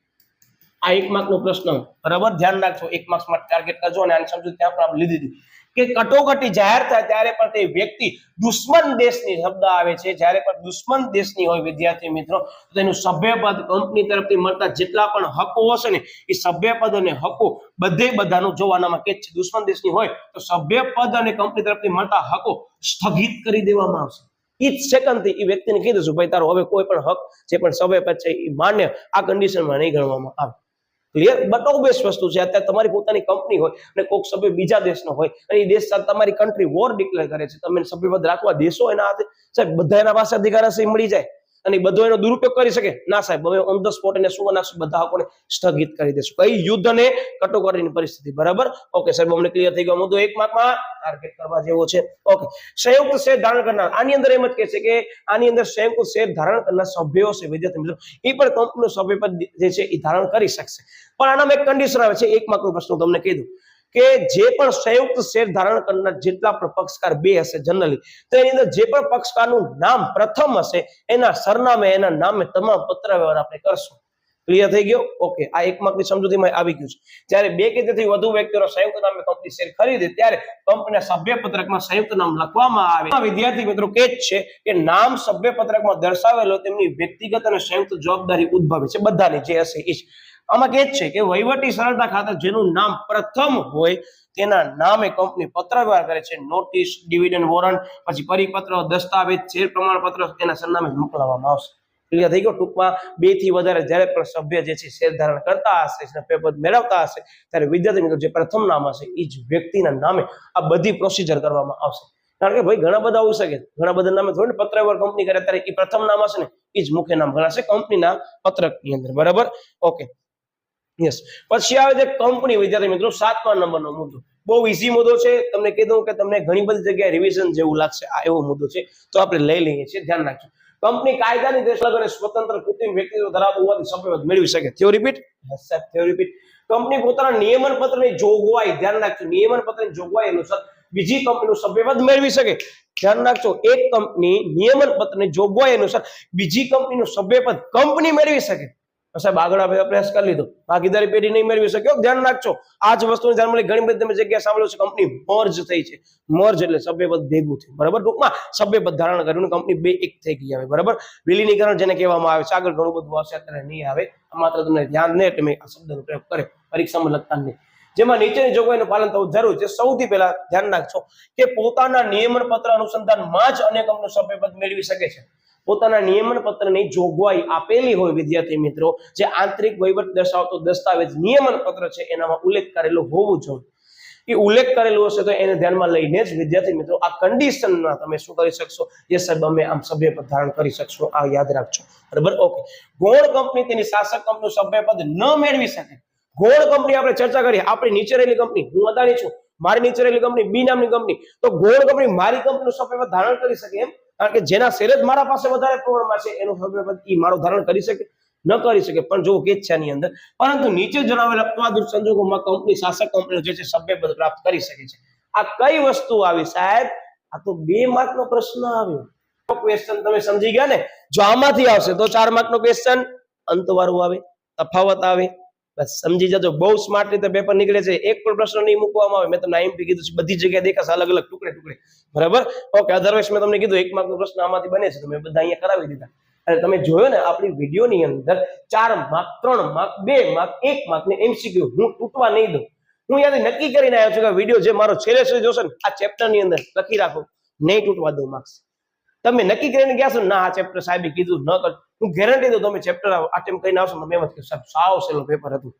આ 1 માર્કનો પ્રશ્ન, બરાબર, ધ્યાન રાખજો. 1 માર્ક્સ માટે ટાર્ગેટ કરજો અને આની સમજૂતી ત્યાં પણ આપણે લીધી હતી કે કટોકટી જાહેર થાય ત્યારે પણ તે વ્યક્તિ દુશ્મન દેશની શબ્દ આવે છે. જ્યારે પણ દુશ્મન દેશની હોય વિદ્યાર્થી મિત્રો, તો તેનું સભ્યપદ કંપની તરફથી મળતા જેટલા પણ હકો હશે ને, એ સભ્યપદ અને હકો બધાનું જોવાનામાં કે છે. દુશ્મન દેશની હોય તો સભ્યપદ અને કંપની તરફથી મળતા હકો સ્થગિત કરી દેવામાં આવશે. ઈ જ સેકન્ડથી એ વ્યક્તિને કહી દેશું, ભાઈ તારો હવે કોઈ પણ હક જે પણ સભ્યપદ છે એ માન્ય આ કન્ડિશનમાં નહીં ગણવામાં આવે. ક્લિયર? બટ ઓબ્વિયસ વસ્તુ છે, અત્યારે તમારી પોતાની કંપની હોય અને કોઈક સભ્ય બીજા દેશનો હોય અને એ દેશ સાથે તમારી કન્ટ્રી વોર ડિક્લેર કરે છે, તમે સભ્યપદ રાખવા દેશો એના હાથે? સાહેબ બધા એના પાસે અધિકાર હશે, મળી જાય અને બધો એનો દુરુપયોગ કરી શકે ના? સાહેબ અમે ઓન ધ સ્પોટ એને શું નાખશું, બધા હકોને સ્થગિત કરી દેશું. કઈ? યુદ્ધ અને કટોકટીની પરિસ્થિતિ. બરાબર, ઓકે સાહેબ, અમને ક્લિયર થઈ ગયો મુદ્દો. 1 માર્કમાં ટાર્ગેટ કરવા જેવો છે. ઓકે, સંયુક્ત શેર ધારણ કરનાર, આની અંદર એમ જ કહે છે કે આની અંદર સંયુક્ત શેર ધારણ કરનાર સભ્યો છે વિદ્યાર્થી મિત્રો, એ પણ કંપનીનું સભ્યપદ જે છે એ ધારણ કરી શકશે, પણ આનામાં એક કન્ડિશન આવે છે. 1 માર્કનો પ્રશ્ન તમને કહી દઉં કે જે પણ સંયુક્ત શેર ધારણ કરનાર જેટલા પણ પક્ષકાર 2 હશે જનરલી, તો એની અંદર જે પણ પક્ષકારનું નામ પ્રથમ હશે એના સરનામે, એના નામે તમામ પત્ર વ્યવહાર આપણે કરશું. ક્લિયર થઈ ગયો? ઓકે, આ 1 માર્કની સમજૂતીમાં આવી ગયું છે. જ્યારે 2 કે તેથી વધુ વ્યક્તિઓ સંયુક્ત નામે કંપની શેર ખરીદે ત્યારે કંપનીના સભ્યપત્રકમાં સંયુક્ત નામ લખવામાં આવે. વિદ્યાર્થી મિત્રો કે છે કે નામ સભ્યપત્રકમાં દર્શાવેલો તેમની વ્યક્તિગત અને સંયુક્ત જવાબદારી ઉદ્ભવે છે, બધાની જે હશે એ જ. આમાં કે છે કે વહીવટી સરળતા ખાતર જેનું નામ પ્રથમ હોય તેના નામે કંપની પત્ર વ્યવહાર કરે છે. નોટિસ, ડિવિડન્ડ વોરંટ, પછી પરિપત્ર, દસ્તાવેજ, શેર પ્રમાણપત્ર એના સરનામે મોકલવામાં આવશે. ક્લિયર થઈ ગયો? ટૂંકમાં 2 થી વધારે જ્યારે પણ સભ્ય જે છે શેર ધારણ કરતા હશે, સભ્યપદ મેળવતા હશે, ત્યારે વિદ્યાર્થી મિત્રો જે પ્રથમ નામ હશે એ જ વ્યક્તિના નામે આ બધી પ્રોસિજર કરવામાં આવશે. કારણ કે ભાઈ ઘણા બધા હોઈ શકે, ઘણા બધા નામે થોડી ને પત્ર વ્યવહાર કંપની કરે, ત્યારે એ પ્રથમ નામ હશે ને એ જ મુખ્ય નામ ગણાશે કંપનીના પત્રકની અંદર. બરાબર, ઓકે, યસ. પછી આવે છે કંપની. વિદ્યાર્થી મિત્રો 7મા નંબરનો મુદ્દો, બહુ ઈઝી મુદ્દો છે. તમને કહી દઉં કે તમને ઘણી બધી જગ્યાએ રિવિઝન જેવું લાગશે, આ એવો મુદ્દો છે, તો આપણે લઈ લઈએ છીએ. ધ્યાન રાખજો. કંપની કાયદાની દ્રષ્ટિએ અને સ્વતંત્ર કૃત્રિમ વ્યક્તિત્વ ધરાવતું હોવાથી સભ્યપદ મેળવી શકે. Theo repeat? યસ સાહેબ, થિયો રિપીટ. કંપની પોતાના નિયમન પત્રની જોગવાઈ, ધ્યાન રાખજો, નિયમન પત્રની જોગવાઈ અનુસાર બીજી કંપનીનું સભ્યપદ મેળવી શકે. ધ્યાન રાખજો, એક કંપની નિયમન પત્રની જોગવાઈ અનુસાર બીજી કંપનીનું સભ્યપદ કંપની મેળવી શકે. સાહેબ આગળ આપણે અભ્યાસ કરી લીધો, ભાગીદારી પેઢી નહીં મેળવી શક્યો. ધ્યાન રાખજો, આ જ વસ્તુને ધ્યાનમાં લઈ ઘણી બધી તમે જગ્યાએ સાંભળ્યું છે કંપની મર્જ થઈ છે. મર્જ એટલે સભ્યપદ ભેગું થયું, બરાબર. ટૂંકમાં સભ્યપદ ધારણ કર્યું, કંપની બે એક થઈ ગઈ આવે, બરાબર. વિલીનીકરણ જેને કહેવામાં આવે છે. આગળ ઘણું બધું આવશે, અત્યારે નહીં આવે, માત્ર તમને ધ્યાન નહીં એટલે મેં આ શબ્દનો પ્રયોગ કરે, પરીક્ષામાં લખતા નહીં. જેમાં નીચેની જોગવાઈનું પાલન થવું જરૂરી છે. સૌથી પહેલા ધ્યાન રાખજો કે પોતાના નિયમન પત્ર અનુસંધાનમાં જ અન્ય કંપનીનું સભ્યપદ મેળવી શકે છે. પોતાના નિયમન પત્રની જોગવાઈ આપેલી હોય વિદ્યાર્થી મિત્રો, જે આંતરિક વહીવટ દર્શાવતો દસ્તાવેજ નિયમન પત્ર છે એનામાં ઉલ્લેખ કરેલો હોવું જોઈએ. એ ઉલ્લેખ કરેલું હશે તો એને ધ્યાનમાં લઈને જ વિદ્યાર્થી મિત્રો આ કન્ડિશનમાં તમે શું કરી શકશો, યસ સાહેબ અમે આમ સભ્યપદ ધારણ કરી શકશો. આ યાદ રાખજો, બરાબર. ઓકે, ગૌણ કંપની તેની શાસક કંપનીનું સભ્યપદ ન મેળવી શકે. ગૌણ કંપની આપણે ચર્ચા કરી, આપણી નીચે રહેલી કંપની, હું અદાણી છું, મારી નીચે રહેલી કંપની બી નામની કંપની, તો ગૌણ કંપની મારી કંપનીનું સભ્યપદ ધારણ કરી શકે એમ? કારણ કે જેના શેર જ મારા પાસે વધારે પ્રમાણમાં છે એનું સભ્યપદ ઈ મારો ધારણ કરી શકે? ન કરી શકે. પણ જો કે છે આની અંદર, પરંતુ નીચે જણાવેલ અપવાદરૂપ સંજોગોમાં કંપની શાસક કંપનીઓ જે છે સભ્યપદ પ્રાપ્ત કરી શકે છે. આ કઈ વસ્તુ આવી સાહેબ? આ તો 2 માર્કનો પ્રશ્ન આવ્યો. ક્વેશ્ચન તમે સમજી ગયા ને? જો આમાંથી આવશે તો 4 માર્કનો ક્વેશ્ચન અંતવાળું આવે, તફાવત આવે. બસ સમજી જજો, બહુ સ્માર્ટ રીતે પેપર નીકળે છે. એક પણ પ્રશ્ન નહીં મૂકવામાં આવે. મેં તમને આઈએમપી કીધું છે, બધી જગ્યાએ દેખાશે અલગ અલગ ટુકડે ટુકડે, બરાબર. ઓકે, અધરવાઇઝ મેં તમને કીધું 1 માર્કનો પ્રશ્ન આમાંથી બને છે, તો મેં બધા અહીંયા કરાવી દીધા. અને તમે જોયો ને આપણી વિડીયોની અંદર 4 માર્ક, 3 માર્ક, 2 માર્ક, 1 માર્ક ને એમસીક્યુ હું તૂટવા નહીં દઉં. હું યાદ નક્કી કરીને આવ્યો છું કે વિડીયો જે મારો છેલ્લે સુધી જોશો ને આ ચેપ્ટરની અંદર લખી રાખો, નહીં તૂટવા દઉં માર્ક્સ. તમે નક્કી કરીને ગયા છો ના આ ચેપ્ટર સાહેબે કીધું ન કર, હું ગેરંટી દઉં તમે ચેપ્ટર અટેમ્પ કરીને આવશો તો મેં એમ જ કીધું સાહેબ સાવ સહેલું પેપર હતું.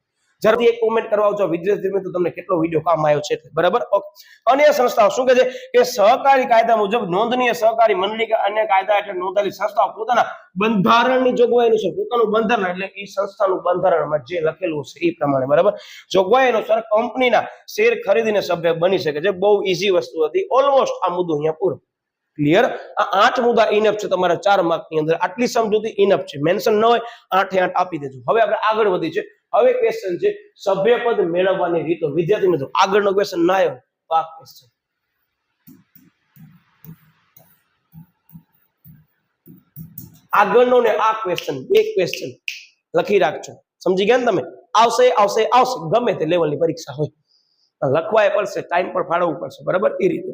જરૂરથી એક કોમેન્ટ કરવા આવજો વિદ્યાર્થી મિત્રો, તમને કેટલો વિડીયો કામ આવ્યો છે, બરાબર. ઓકે, અન્ય સંસ્થાઓ શું કહે છે કે સહકારી કાયદા મુજબ નોંધનીય સહકારી મંડળી કે અન્ય કાયદા હેઠળ નોંધાયેલી સંસ્થાઓ પોતાના બંધારણની જોગવાઈ અનુસાર પોતાનું બંધારણ એટલે એ સંસ્થાનું બંધારણમાં જે લખેલું છે એ પ્રમાણે, બરાબર, જોગવાઈ અનુસાર કંપનીના શેર ખરીદીને સભ્ય બની શકે છે. બહુ ઈઝી વસ્તુ હતી. ઓલમોસ્ટ આ મુદ્દો અહીંયા પૂરો. ક્લિયર? આ 8 મુદ્દા ઇનફ છે તમારા 4 માર્કની અંદર. આટલી સમજૂતી ઇનફ છે. મેન્શન ન હોય 8 એ 8 આપી દેજો. હવે આપણે આગળ વધી છે. હવે ક્વેશ્ચન છે સભ્યપદ મેળવવાની રીતો. વિદ્યાર્થી મિત્રો આગળનો ક્વેશ્ચન ના આવ્યો તો આ ક્વેશ્ચન આગળનો ને આ ક્વેશ્ચન, બે ક્વેશ્ચન લખી રાખજો. સમજી ગયા ને તમે? આવશે આવશે આવશે, ગમે તે લેવલની પરીક્ષા હોય, લખવાય પડશે, ટાઈમ પર ફાળવવું પડશે, બરાબર. એ રીતે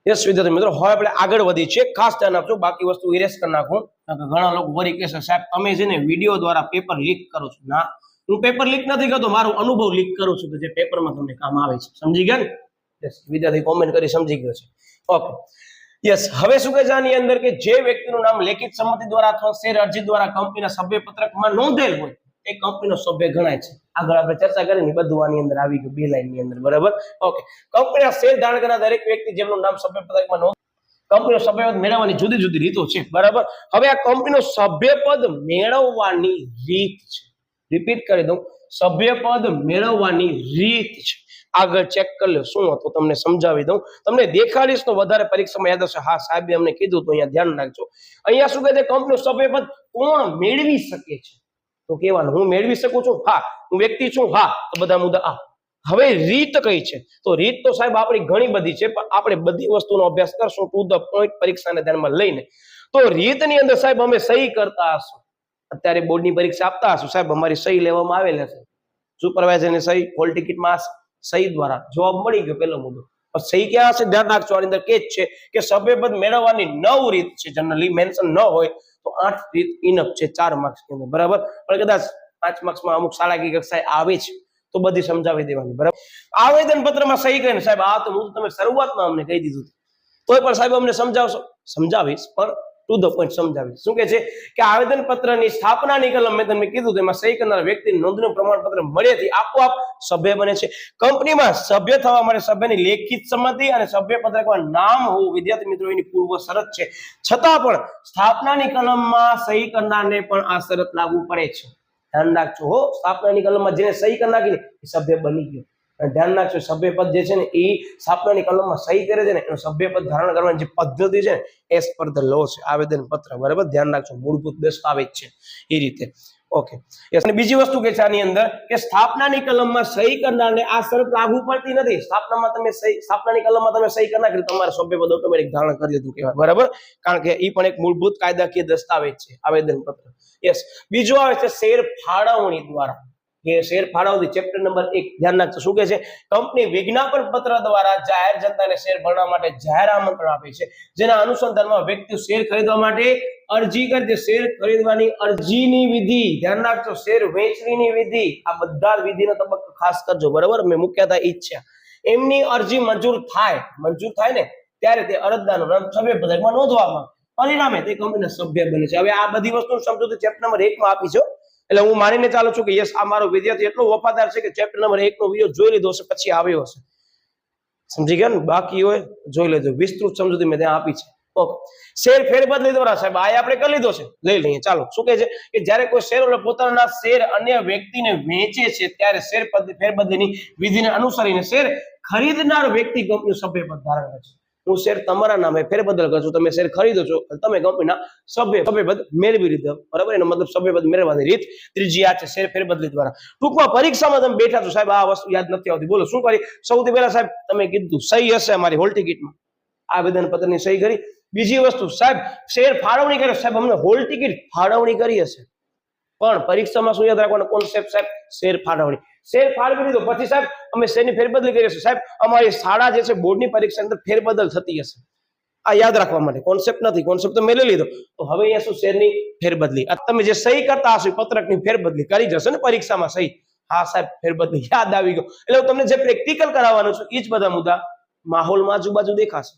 યસ વિદ્યાર્થી મિત્રો, હવે આપણે આગળ વધી છે. ખાસ ધ્યાન આપજો, બાકી વસ્તુ ઇરેઝ કરી નાખું. ઘણા લોકો વરી કહેશે સાહેબ તમે છે ને વિડીયો દ્વારા પેપર લીક કરો છો. ના, હું પેપર લીક નથી કરતો, મારો અનુભવ લીક કરું છું કે જે પેપરમાં તમને કામ આવે છે. સમજી ગયા ને? યસ વિદ્યાર્થી કોમેન્ટ કરી સમજી ગયો છે. Okay, yes. હવે શું કહે છે આની અંદર કે જે વ્યક્તિનું નામ લેખિત સંમતિ દ્વારા અથવા શેર અરજી દ્વારા કંપનીના સભ્ય પત્રકમાં નોંધેલ હોય એ કંપનીનો સભ્ય ગણાય છે. આગળ આપણે ચર્ચા કરીને બધું આની અંદર આવી ગયું 2 લાઈનની અંદર, બરાબર. ઓકે, કંપનીના શેર ધારણ કરનાર દરેક વ્યક્તિ જેમનું નામ સભ્ય પત્રકમાં નોંધ કંપનીનો સભ્યપદ મેળવવાની જુદી જુદી રીતો છે, બરાબર. હવે આ કંપનીનો સભ્યપદ મેળવવાની રીત છે. રિપીટ કરી દઉં, સભ્યપદ મેળવવાની રીત છે. આગળ ચેક કરી લો શું હતું, તમને સમજાવી દઉં. તમને દેખાડીશ તો વધારે પરીક્ષામાં યાદ હશે. હા સાહેબે અમને કીધું તો અહીંયા ધ્યાન રાખજો. અહીંયા શું કહે છે કંપનીનું સભ્યપદ કોણ મેળવી શકે છે? તો કહેવાનું હું મેળવી શકું છું, હા. હું વ્યક્તિ છું, હા. તો બધા મુદ્દા આ. હવે રીત કઈ છે? તો રીત તો સાહેબ આપણી ઘણી બધી છે, પણ આપણે બધી વસ્તુનો અભ્યાસ કરશું ટુ ધ પોઈન્ટ, પરીક્ષાને ધ્યાનમાં લઈને. તો રીતની અંદર સાહેબ અમે સહી કરતા હશું. અત્યારે બોર્ડની પરીક્ષા આપતા હશું સાહેબ, અમારી સહી લેવામાં આવેલ હશે. સુપરવાઇઝરની સહી, હોલ ટિકિટમાં સહી દ્વારા જવાબ મળી ગયો. પેલો મુદ્દો. સહી ક્યાં હશે? ધ્યાન રાખજો. આની અંદર કે જ છે કે સભ્યપદ મેળવવાની 9 રીત છે. જનરલી મેન્શન ન હોય તો 8 રીત ઇનફ છે 4 માર્ક્સની અંદર, બરાબર. પણ કદાચ 5 માર્ક્સમાં અમુક શાળાકીય કક્ષાએ આવે છે તો બધી સમજાવી દેવાની, બરાબર. આવેદન પત્રમાં સહી કરીને સાહેબ આ તો હું તમે શરૂઆતમાં અમને કહી દીધું, તોય પણ સાહેબ અમને સમજાવશો? સમજાવીશ, પણ ટુ ધ પોઈન્ટ સમજાવીશ. શું કે છે કે આવેદન પત્રની સ્થાપનાની કલમ મેં તમને કીધું તેમાં સહી કરનાર વ્યક્તિને નોંધણીનું પ્રમાણપત્ર મળ્યાથી આપોઆપ સભ્ય બને છે. કંપનીમાં સભ્ય થવા માટે સભ્યની લેખિત સંમતિ અને સભ્ય પત્રકમાં નામ હોવું વિદ્યાર્થી મિત્રો એની પૂર્વ શરત છે. છતાં પણ સ્થાપનાની કલમમાં સહી કરનારને પણ આ શરત લાગુ પડે છે. ધ્યાન રાખજો હો, સ્થાપનાની કલમમાં જેને સહી કરી નાખી એ સભ્ય બની ગયો. ધ્યાન રાખજો, સભ્યપદ જે છે ને એ સ્થાપનાની કલમમાં સહી કરે છે ને એનું સભ્યપદ ધારણ કરવાની જે પદ્ધતિ છે ને એઝ પર ધ લો છે, આવેદન પત્ર, બરાબર. ધ્યાન રાખજો, મૂળભૂત દસ્તાવેજ છે એ રીતે. Okay yes. અને બીજી વસ્તુ કે છે આની અંદર કે સ્થાપનાની કલમમાં સહી કરનારને આ શરત લાગુ પડતી નથી. સ્થાપનાની કલમમાં તમે સહી કરી નાખી તમારે સભ્યપદ ઓટોમેટિક ધારણ કરી દીધું કહેવાય, બરાબર, કારણ કે એ પણ એક મૂળભૂત કાયદાકીય દસ્તાવેજ છે, આવેદનપત્ર. યસ. બીજું આવે છે શેર ફાળવણી દ્વારા. કે શેર ફાળવણી ચેપ્ટર નંબર 1 ધ્યાન રાખજો. શું કહે છે? કંપની વિજ્ઞાપન પત્ર દ્વારા જાહેર જનતાને શેર ભરવા માટે જાહેર આમંત્રણ આપે છે, જેના અનુસંધાનમાં વ્યક્તિ શેર ખરીદવા માટે અરજી કરે છે. શેર ખરીદવાની અરજીની વિધિ ધ્યાન રાખજો, શેર વેચણીની વિધિ, આ બધા વિધિનો તબક્કો ખાસ કરજો, બરાબર. મેં મૂક્યા હતા ઈચ્છા એમની અરજી મંજૂર થાય ને ત્યારે તે અરજદારનું નામ સભ્યપત્રકમાં નોંધવામાં, પરિણામે તે કંપનીના સભ્ય બને છે. હવે આ બધી વસ્તુ સમજૂતી ચેપ્ટર નંબર 1 માં આપી છે, એટલે હું માનીને ચાલું છું કે યસ આ મારો વિદ્યાર્થી એટલો વફાદાર છે કે ચેપ્ટર નંબર 1 નો વિડિયો જોઈ લીધો હશે, પછી આવ્યો હશે, સમજી ગયા ને? બાકી હોય જોઈ લેજો, વિસ્તૃત સમજૂતી મેં ત્યાં આપી છે. ઓકે. શેર ફેરબદલી દ્વારા સાહેબ આ આપણે કરી લીધો છે, લઈ લઈએ. ચાલો. શું કહે છે કે જ્યારે કોઈ શેર પોતાના શેર અન્ય વ્યક્તિને વેચે છે ત્યારે શેર ફેરબદલીની વિધિને અનુસરીને શેર ખરીદનાર વ્યક્તિ કંપનીનું સભ્યપદ ધારણ કરે છે. હું શેર તમારા નામે ફેરબદલ કરું છું, તમે શેર ખરીદો છો, તમે કંપનીના સભ્યપદ મેળવી લીધો, બરાબર. એનો મતલબ સભ્યપદ મેળવવાની રીત ત્રીજી આ છે, શેર ફેરબદલી દ્વારા. ટૂંકમાં પરીક્ષામાં તમે બેઠા છો સાહેબ, આ વસ્તુ યાદ નથી આવતી, બોલો શું કરી? સૌથી પહેલા સાહેબ તમે કીધું સહી હશે અમારી હોલ ટિકિટમાં, આવેદન પત્રની સહી કરી. બીજી વસ્તુ સાહેબ શેર ફાળવણી કરે, સાહેબ અમને હોલ ટિકિટ ફાળવણી કરી હશે, પણ પરીક્ષામાં શું યાદ રાખવાનો કોન્સેપ્ટ સાહેબ? શેર ફાળવણી. શેર ફાળવી દીધો પછી સાહેબ અમે શેરની ફેરબદલી કરી હશે, સાહેબ અમારી શાળા જે છે બોર્ડની પરીક્ષા અંદર ફેરબદલ થતી હશે, આ યાદ રાખવા માટે. કોન્સેપ્ટ નથી, કોન્સેપ્ટ તો મેં લઈ લીધો. તો હવે અહીંયા શું? શેરની ફેરબદલી. તમે જે સહી કરતા હશો પત્રકની ફેરબદલી કરી જશે ને પરીક્ષામાં સહી, હા સાહેબ ફેરબદલી યાદ આવી ગયો. એટલે હું તમને જે પ્રેક્ટિકલ કરાવવાનું છું એ જ બધા મુદ્દા માહોલમાં આજુબાજુ દેખાશે,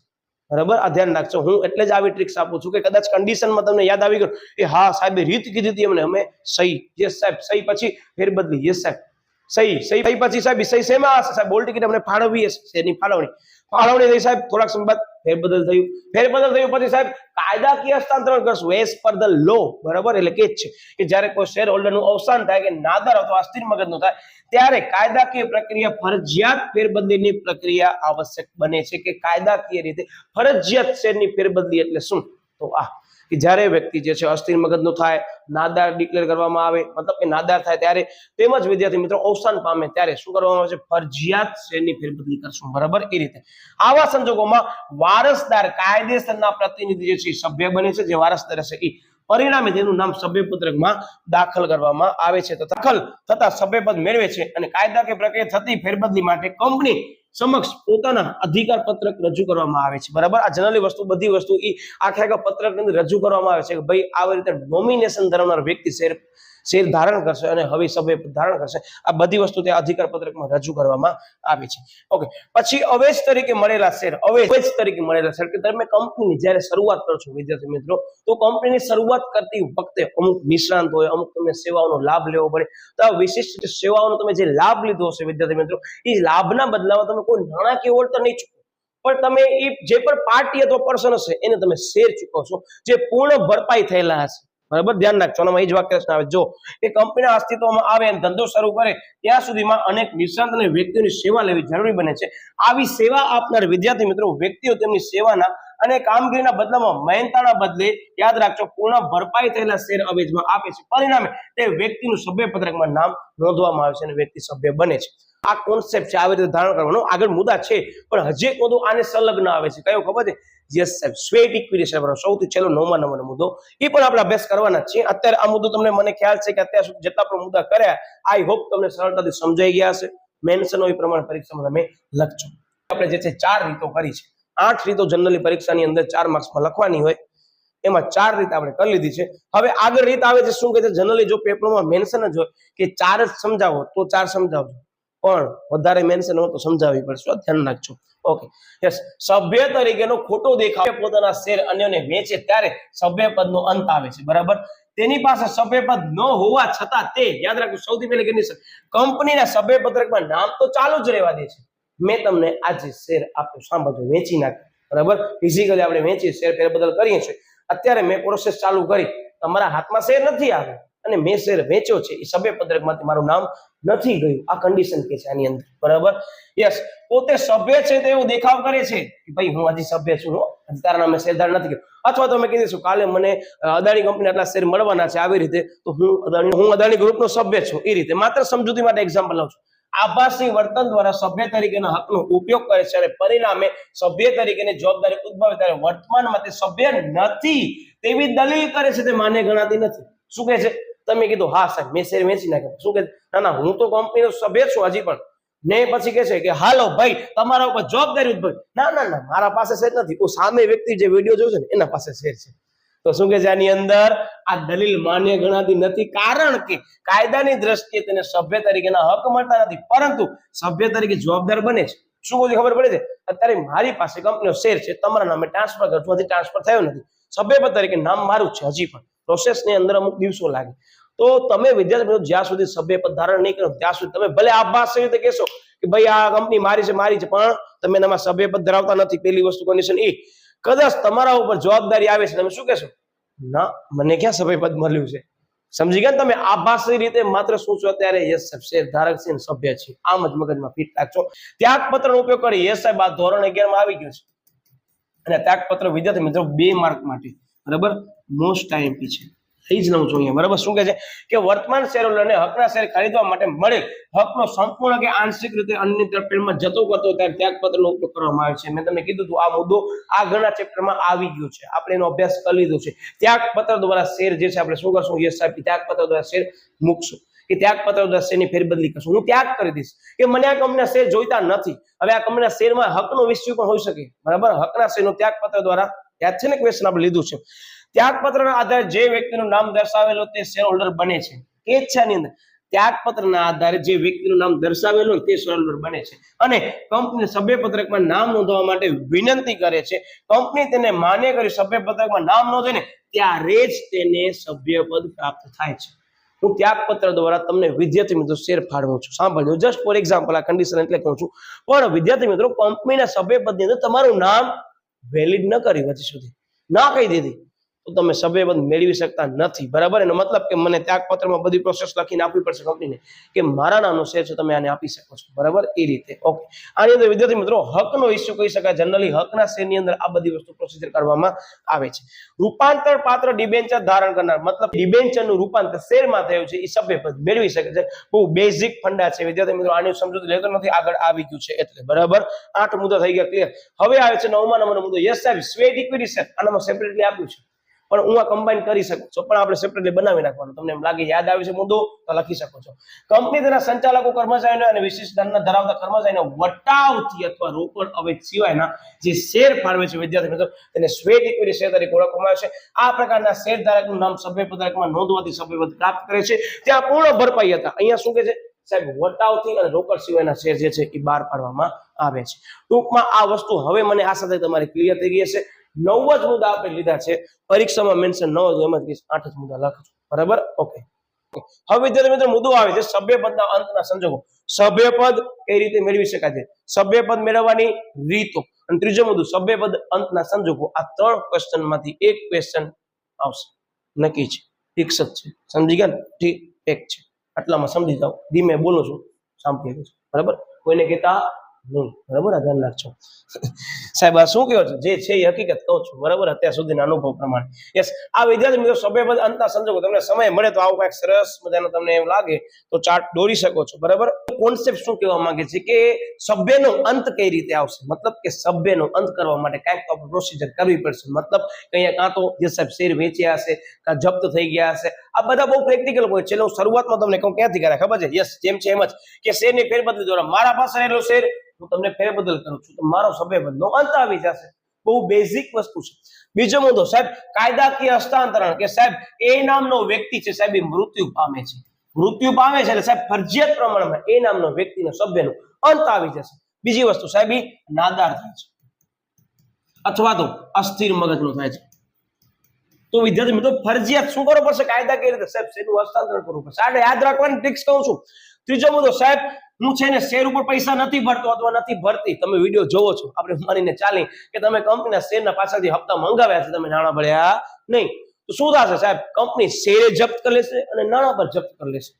બરાબર. આ ધ્યાન રાખજો. હું એટલે જ આવી ટ્રિક્સ આપું છું કે કદાચ કન્ડિશનમાં તમને યાદ આવી ગયું એ હા સાહેબ રીત કીધી હતી અમને, અમે સહી, યસ સાહેબ સહી પછી ફેરબદલી, યસ સાહેબ સહી પછી સાહેબ સહી શેમાં હશે? સાહેબ હોલ ટિકિટ અમને ફાળવી હશે, શેરની ફાળવણી થઈ સાહેબ. થોડાક સમય બાદ ફેરબદલ થયું પછી સાહેબ કાયદાકીય હસ્તાંતરણ કરશું એઝ પર ધ લો, બરાબર. એટલે કે છે કે જ્યારે કોઈ શેર હોલ્ડરનું અવસાન થાય કે નાદાર અથવા અસ્થિર મગજનું થાય ત્યારે કાયદાકીય પ્રક્રિયા ફરજિયાત ફેરબદલીની પ્રક્રિયા આવશ્યક બને છે. કે કાયદાકીય રીતે ફરજિયાત શેરની ફેરબદલી એટલે શું? તો આ કે જ્યારે વ્યક્તિ જે છે અસ્થિર મગજનું થાય, નાદાર ડિક્લેર કરવામાં આવે, મતલબ કે નાદાર થાય ત્યારે, તેમજ વિદ્યાર્થી મિત્રો અવસાન પામે ત્યારે શું કરવામાં આવે છે? ફરજિયાત શેરની ફેરબદલી કરશું, બરાબર. એ રીતે આવા સંજોગોમાં વારસદાર કાયદેસરના પ્રતિનિધિ જે છે સભ્ય બને છે, જે વારસદાર છે એ પરિણામે તેનું નામ સભ્યપત્રકમાં દાખલ કરવામાં આવે છે. તો દાખલ થતા સભ્યપદ મેળવે છે અને કાયદાકીય પ્રક્રિયા થતી ફેરબદલી માટે કંપની સમક્ષ પોતાના અધિકાર પત્રક રજૂ કરવામાં આવે છે, બરાબર. આ જનરલી વસ્તુ બધી વસ્તુ એ આખા પત્રકની અંદર રજૂ કરવામાં આવે છે કે ભાઈ આવી રીતે નોમિનેશન ધરાવનાર વ્યક્તિ શેર ધારણ કરશે અને હવે સભ્યપદ ધારણ કરશે. આ બધી વસ્તુ તે અધિકાર પત્રકમાં રજૂ કરવામાં આવી છે. ઓકે. પછી અવેજ તરીકે મળેલા શેર, અવેજ તરીકે મળેલા શેર કે તમે કંપનીની જ્યારે શરૂઆત કરો છો વિદ્યાર્થી મિત્રો, તો કંપનીની શરૂઆત કરતી વખતે અમુક નિષ્ણાંત હોય, અમુક તમને સેવાઓનો લાભ લેવો પડે. તો આ વિશિષ્ટ સેવાઓનો તમે જે લાભ લીધો હશે વિદ્યાર્થી મિત્રો, એ લાભના બદલામાં તમે કોઈ નાણાકીય વળતર નહીં ચૂકવો, પણ તમે એ જે પણ પાર્ટી અથવા પર્સન હશે એને તમે શેર ચૂકવશો જે પૂર્ણ ભરપાઈ થયેલા હશે, બરાબર. ધ્યાન રાખજો. આમાં એ જ વાક્ય આવે જો એ કંપનીના અસ્તિત્વમાં આવે અને ધંધો શરૂ કરે ત્યાં સુધીમાં અનેક નિષ્ણાંત અને વ્યક્તિઓની સેવા લેવી જરૂરી બને છે. આવી સેવા આપનાર વિદ્યાર્થી મિત્રો વ્યક્તિઓ તેમની સેવાના અને કામગીરીના બદલામાં મહેનતાના બદલે યાદ રાખજો પૂર્ણ ભરપાઈ થયેલા શેર અવેજમાં આપે છે. પરિણામે તે વ્યક્તિનું સભ્યપત્રકમાં નામ નોંધવામાં આવે છે અને વ્યક્તિ સભ્ય બને છે. આ કોન્સેપ્ટ છે, આવી રીતે ધારણ કરવાનો. આગળ મુદ્દા છે પણ હજી એક મુદ્દો આને સંલગ્ન આવે છે, કયો ખબર છે? યસ સાહેબ સ્વેટ ઇક્વિટી શેર, સૌથી છેલ્લો 9મા નંબરનો મુદ્દો, એ પણ આપણે અભ્યાસ કરવાના છે. અત્યારે આ મુદ્દો તમને મને ખ્યાલ છે કે અત્યાર સુધી જેટલા પણ મુદ્દા કર્યા આઈ હોપ તમને સરળતાથી સમજાઈ ગયા હશે. મેન્શન હોય પ્રમાણે પરીક્ષામાં તમે લખજો. આપણે જે છે 4 રીતો કરી છે, 8 રીતો જનરલી પરીક્ષાની અંદર 4 માર્ક્સમાં લખવાની હોય, એમાં 4 રીત આપણે કરી લીધી છે. હવે આગળ રીત આવે છે શું કે છે? જનરલી જો પેપરમાં મેન્શન જ હોય કે 4 જ સમજાવો તો 4 સમજાવજો, પણ વધારે મેન્શન હોય તો સમજાવવી પડશે, ધ્યાન રાખજો. ઓકે. યસ. સભ્ય તરીકેનો ખોટો દેખાવ પોતાના શેર અન્યને વેચે ત્યારે સભ્યપદનો અંત આવે છે, બરાબર. તેની પાસે સભ્યપદ ન હોવા છતાં તે યાદ રાખજો સૌથી પહેલી કન્ડિશન કંપનીના સભ્યપત્રકમાં નામ તો ચાલુ જ રહેવા દે છે. મેં તમને આજે શેર આપ્યો, સાંભળજો, વેચી નાખ્યો, બરાબર. ફિઝિકલી આપણે વેચી શેર ફેરબદલ કરીએ છીએ. અત્યારે મેં પ્રોસેસ ચાલુ કરી, તમારા હાથમાં શેર નથી આવ્યો અને મેં શેર વેચ્યો છે, એ સભ્યપત્રકમાંથી મારું નામ નથી ગયું. આ કન્ડિશન કે છે આની અંદર, બરાબર. યસ. પોતે સભ્ય છે તેવો દેખાવ કરે છે કે ભાઈ હું હજી સભ્ય છું, તારા નામે શેર ધારણ નથી કર્યો, અથવા તો મેં કીધું કાલે મને અદાણી કંપની આટલા શેર મળવાના છે આવી રીતે, તો હું અદાણી ગ્રુપનો સભ્ય છું, એ રીતે માત્ર સમજૂતી માટે એક્ઝામ્પલ લઉં છું. આભાસી વર્તન દ્વારા સભ્ય તરીકેના હકનો ઉપયોગ કરે છે અને પરિણામે સભ્ય તરીકેની જવાબદારી ઉદ્ભવે ત્યારે વર્તમાનમાં તે સભ્ય નથી તેવી દલીલ કરે છે તે માન્ય ગણાતી નથી. શું કહે છે? તમે કીધું હા સાહેબ મેં શેર વેચી નાખ્યા, શું કહે ના હું તો કંપનીનો સભ્ય છું હજી પણ, ને પછી કહે છે કે હાલો ભાઈ તમારા ઉપર જવાબદારી ઉદ્ભવે, ના મારા પાસે શેર નથી, તો સામે વ્યક્તિ જે વિડીયો જોયો છે ને એના પાસે શેર છે. તો શું કે છે આની અંદર આ દલીલ માન્ય ગણાતી નથી, કારણ કે કાયદાની દ્રષ્ટિએ તેને સભ્ય તરીકેના હક મળતા નથી, પરંતુ સભ્ય તરીકે જવાબદાર બને છે. શું કહું ખબર પડે છે? અત્યારે મારી પાસે કંપનીનો શેર છે, તમારા નામે ટ્રાન્સફર કરજો, હજી ટ્રાન્સફર થયો નથી, સભ્ય તરીકે નામ મારું છે, હજી પણ પ્રોસેસની અંદર અમુક દિવસો લાગે. તો તમે વિદ્યાર્થી મિત્રો જ્યાં સુધી સભ્યપદ ધારણ નહીં કરો ત્યાં સુધી તમે ભલે આભાસ રીતે કહેશો કે ભાઈ આ કંપની મારી છે, પણ તમે એમાં સભ્યપદ ધરાવતા નથી. પહેલી વસ્તુ કન્ડિશન એ, કદાચ તમારા ઉપર જવાબદારી આવે છે, તમે શું કહેશો? ના મને ક્યાં સભ્યપદ મળ્યું છે. સમજી ગયા તમે? આભાસી રીતે માત્ર શું છો અત્યારે યસ સાહેબ શેર ધારક છે, સભ્ય છે, આમ જ મગજમાં ફિટ રાખજો. ત્યાગપત્રનો ઉપયોગ કરી યસ સાહેબ આ ધોરણ 11 માં આવી ગયું છે, અને ત્યાગપત્ર વિદ્યાર્થી મિત્રો 2 માર્ક માટે બરાબર મોસ્ટ આઈએમપી છે. થઈ જ લઉં છું અહીંયા બરાબર. શું કહે છે કે વર્તમાન શેરહોલ્ડરને હકના શેર ખરીદવા માટે મળે હકનો સંપૂર્ણ કે આંશિક રીતે અન્ય તરફેણમાં જતો કરતો ત્યારે ત્યાગપત્રનો ઉપયોગ કરવામાં આવે છે. મેં તમને કીધું હતું આ મુદ્દો આ ઘણા ચેપ્ટરમાં આવી ગયો છે, આપણે એનો અભ્યાસ કરી લીધો છે. ત્યાગપત્ર દ્વારા શેર જે છે આપણે શું કરશું? યસ સાહેબ ત્યાગપત્ર દ્વારા શેર મૂકશું, કે ત્યાગપત્ર દ્વારા શેરની ફેરબદલી કરશું. હું ત્યાગ કરી દઈશ કે મને આ કંપનીના શેર જોઈતા નથી. હવે આ કંપનીના શેરમાં હકનો વિષય પણ હોઈ શકે બરાબર. હકના શેરનો ત્યાગપત્ર દ્વારા યાદ છે ને ક્વેશ્ચન આપણે લીધું છે. ત્યાગપત્રના આધારે જે વ્યક્તિનું નામ દર્શાવેલું તે શેર હોલ્ડર બને છે. એ જ છે આની અંદર ત્યાગપત્રના આધારે જે વ્યક્તિનું નામ દર્શાવેલું તે શેર હોલ્ડર બને છે, અને કંપની સભ્યપત્રકમાં નામ નોંધવા માટે વિનંતી કરે છે. કંપની તેને માન્ય કરી સભ્યપત્રકમાં નામ નોંધે ને ત્યારે જ તેને સભ્યપદ પ્રાપ્ત થાય છે. હું ત્યાગપત્ર દ્વારા તમને વિદ્યાર્થી મિત્રો શેર ફાળવું છું. સાંભળજો, જસ્ટ ફોર એક્ઝામ્પલ આ કન્ડિશન એટલે કહું છું. પણ વિદ્યાર્થી મિત્રો કંપનીના સભ્યપદની અંદર તમારું નામ વેલિડ ન કરી હજી સુધી ના કહી દીધી તો તમે સભ્યપદ મેળવી શકતા નથી બરાબર. એનો મતલબ કે મને ત્યાગપત્રમાં બધી પ્રોસેસ લખીને આપવી પડશે કંપનીને કે મારા નામનો શેર છે, તમે આને આપી શકો છો બરાબર. એ રીતે ઓકે. આની અંદર વિદ્યાર્થી મિત્રો હકનો ઇસ્યુ કહી શકાય. જનરલી હકના શેરની અંદર આ બધી વસ્તુ પ્રોસિજર કરવામાં આવે છે. રૂપાંતર પાત્ર ડિબેન્ચર ધારણ કરનાર, મતલબ ડિબેન્ચરનું રૂપાંતર શેરમાં થયું છે, એ સભ્યપદ મેળવી શકે છે. બહુ બેઝિક ફંડા છે વિદ્યાર્થી મિત્રો, આની સમજૂતી લેતો નથી, આગળ આવી ગયું છે એટલે બરાબર. 8 મુદ્દા થઈ ગયા ક્લિયર. હવે આવે છે 9મા નંબરનો મુદ્દો. યસ સાહેબ સ્વેટ ઇક્વિટી શેર, આનામાં સેપરેટલી આપ્યું છે પણ હું આ કમ્બાઈન કરી શકું છું, પણ આપણે સેપરેટલી બનાવી નાખવાનું. તમને એમ લાગે યાદ આવે છે મુદ્દો તો લખી શકો છો. કંપની તેના સંચાલકો કર્મચારીઓ અને વિશિષ્ટ ધન ધરાવતા કર્મચારીને વટાવથી અથવા રોકડ અવેજ સિવાયના જે શેર ફાળવે છે વિદ્યાર્થી મિત્રો તેને સ્વેટ ઇક્વિટી શેર તરીકે ઓળખવામાં આવે છે. આ પ્રકારના શેર ધારકનું નામ સભ્યપત્રકમાં નોંધવાથી સભ્યપદ પ્રાપ્ત કરે છે. ત્યાં પૂર્ણ ભરપાઈ હતા. અહીંયા શું કહે છે સાહેબ? વટાવથી અને રોકડ સિવાયના શેર જે છે એ બહાર પાડવામાં આવે છે. ટૂંકમાં આ વસ્તુ હવે મને આશા થાય તમારી ક્લિયર થઈ ગઈ હશે. 9 જ મુદ્દા આપણે લીધા છે, પરીક્ષામાં મેન્શન ન હોય એમ જ 8 જ મુદ્દા લખજો બરાબર. ઓકે. હવે વિદ્યાર્થી મિત્રો મુદ્દો આવે છે સભ્યપદના અંતના સંજોગો. સભ્યપદ કઈ રીતે મેળવી શકાય છે, સભ્યપદ મેળવવાની રીતો, અને ત્રીજો મુદ્દો સભ્યપદ અંતના સંજોગો. આ 3 ક્વેશ્ચનમાંથી એક ક્વેશ્ચન આવશે નક્કી છે, ફિક્સ જ છે. સમજી ગયા ને? ઠીક એક છે, આટલામાં સમજી જાઓ. ધીમે બોલું છું, સાંભળી લો બરાબર. કોઈને કહેતા નહીં બરાબર. આ ધ્યાન રાખજો સાહેબ. આ શું કહો છો? જે છે એ હકીકત કહું છું બરાબર, અત્યાર સુધીના અનુભવ પ્રમાણે. યસ, આ વિદ્યાર્થી મિત્રો સભ્યપદ અંતના સંજોગો. તમને સમય મળે તો આવું કઈક સરસ મજાનો તમને એવું લાગે તો ચાર્ટ દોરી શકો છો બરાબર. કોન્સેપ્ટ શું કહેવા માંગે છે કે સભ્યનો અંત કઈ રીતે આવશે, મતલબ કે સભ્યનો અંત કરવા માટે કઈક તો પ્રોસિજર કરવી પડશે. મતલબ અહીંયા કાં તો જે સાહેબ શેર વેચ્યા હશે, કાં જપ્ત થઈ ગયા હશે. આ બધા બહુ પ્રેક્ટિકલ હોય છે. હું શરૂઆતમાં તમને કહું ક્યાંથી કરે ખબર છે? યસ, જેમ છે એમ જ કે શેરની ફેરબદલી દ્વારા મારા પાસે રહેલો શેર હું તમને ફેરબદલ કરું છું તો મારો સભ્યપદનો અંત આવી જશે. બહુ બેઝિક વસ્તુ છે. બીજો મુદ્દો સાહેબ કાયદાકીય હસ્તાંતરણ, કે સાહેબ એ નામનો વ્યક્તિ છે સાહેબ એ મૃત્યુ પામે છે. મૃત્યુ પામે છે એટલે સાહેબ ફરજિયાત પ્રમાણમાં એ નામનો વ્યક્તિનો સભ્યનો અંત આવી જશે. બીજી વસ્તુ સાહેબ એ નાદાર થાય છે અથવા તો અસ્થિર મગજનો થાય છે. તો વિદ્યાર્થી મિત્રો ફરજિયાત શું કરવું પડશે? કાયદાકીય રીતે સાહેબ શેરનું હસ્તાંતરણ કરવું પડશે. આ યાદ રાખવાની ટ્રિક્સ કહું છું. ત્રીજો મુદ્દો સાહેબ હું છે ને શેર ઉપર પૈસા નથી ભરતો અથવા નથી ભરતી. તમે વિડીયો જોવો છો, આપણે માનીને ચાલી કે તમે કંપનીના શેરના પાછળથી હપ્તા મંગાવ્યા છે, તમે નાણાં ભર્યા નહીં, તો શું થશે સાહેબ? કંપની શેરે જપ્ત કરી લેશે અને નાણાં પર જપ્ત કરી લેશે.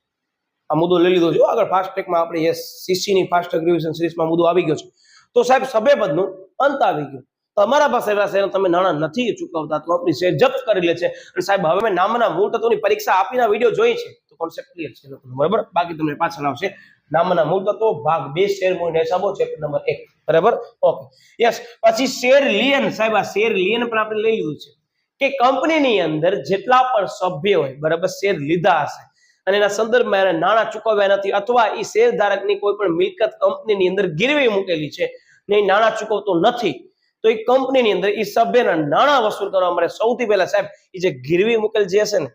આ મુદ્દો લઈ લીધો છે આગળ ફાસ્ટ ટ્રેકમાં. આપણે સીસી ની ફાસ્ટ ટ્રેક રિવિઝન સિરીઝમાં મુદ્દો આવી ગયો છે. તો સાહેબ સભ્યપદનો અંત આવી ગયો. તમારા પાસે એવા શેર તમે નાણાં નથી ચૂકવતા તો કંપની શેર જપ્ત કરી લે છે. અને સાહેબ હવે મેં નામના મૂળ તત્વોની પરીક્ષા આપીને વિડીયો જોઈ છે તો કોન્સેપ્ટ ક્લિયર છે લોકોનો, બરાબર. બાકી તમને પાછળ આવશે નામના મૂળ તત્વો ભાગ 2 શેર મૂલ્ય હિસાબો ચેપ્ટર નંબર 1, બરાબર. Okay, yes. પછી શેર લિયન, સાહેબ આ શેર લિયન પણ આપણે લઈ લીધું છે કે કંપનીની અંદર જેટલા પણ સભ્ય હોય, બરાબર, શેર લીધા હશે અને એના સંદર્ભમાં એને નાણાં ચૂકવ્યા નથી અથવા એ શેર ધારકની કોઈ પણ મિલકત કંપનીની અંદર ગીરવી મૂકેલી છે ને નાણાં ચૂકવતો નથી, તો એ કંપનીની અંદર એ સભ્યના નાણાં વસૂલ કરવા માટે સૌથી પહેલા સાહેબ એ જે ગીરવી મૂકેલ જે હશે ને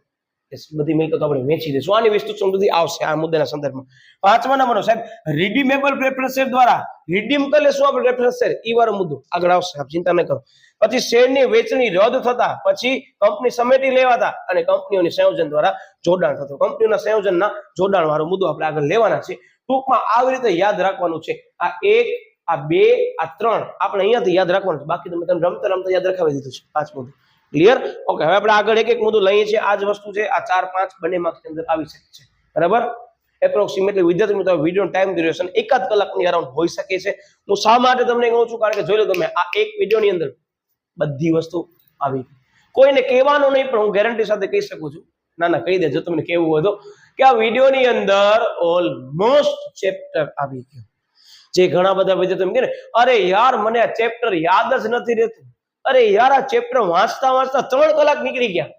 એ બધી મિલકતો આપણે વેચી દઈશું. આની વિસ્તૃત સમજૂતી આવશે આ મુદ્દાના સંદર્ભમાં. 5મા નંબરનો સાહેબ રિડીમેબલ પ્રેફરન્સ શેર દ્વારા રિડીમ કરી લેશું આપણે પ્રેફરન્સ શેર, એ વાળો મુદ્દો આગળ આવશે, આપ ચિંતા ન કરો. પછી શેરની વેચણી રદ થતા પછી કંપની સમેટી લેવાતા અને કંપનીઓની સંયોજન દ્વારા જોડાણ થતું. કંપનીઓના સંયોજનના જોડાણ વાળો મુદ્દો આપણે આગળ લેવાના છે. ટૂંકમાં આવી રીતે યાદ રાખવાનું છે. આ 1, આ 2, આ 3 આપણે અહીંયાથી યાદ રાખવાનું છે. બાકી તમે રમતા રમતા યાદ રખાવી દીધું છે 5 મુદ્દો. ક્લિયર? ઓકે, હવે આપણે આગળ એક મુદ્દો લઈએ છીએ. આ જ વસ્તુ છે, આ 4, 5 બંને માર્ક્સની અંદર આવી શકે છે, બરાબર. એપ્રોક્સિમેટલી વિદ્યાર્થી મિત્રો વિડીયો ટાઈમ ડ્યુરેશન 1 કલાકની અરાઉન્ડ હોઈ શકે છે. હું શા માટે તમને કહું છું, કારણ કે જોઈ લો તમે આ એક વિડીયોની અંદર બધી વસ્તુ આવી. કોઈને કહેવાનું નહીં, પણ હું ગેરંટી સાથે કહી શકું છું, ના કહી દેજો તમને કેવું હોય તો, કે આ વિડીયોની અંદર ઓલમોસ્ટ ચેપ્ટર આવી ગયું. જે ઘણા બધા વિદ્યાર્થીઓ કહે ને, અરે યાર મને આ ચેપ્ટર યાદ જ નથી રહેતું, અરે યાર આ ચેપ્ટર વાંચતા વાંચતા 3 કલાક નીકળી ગયા,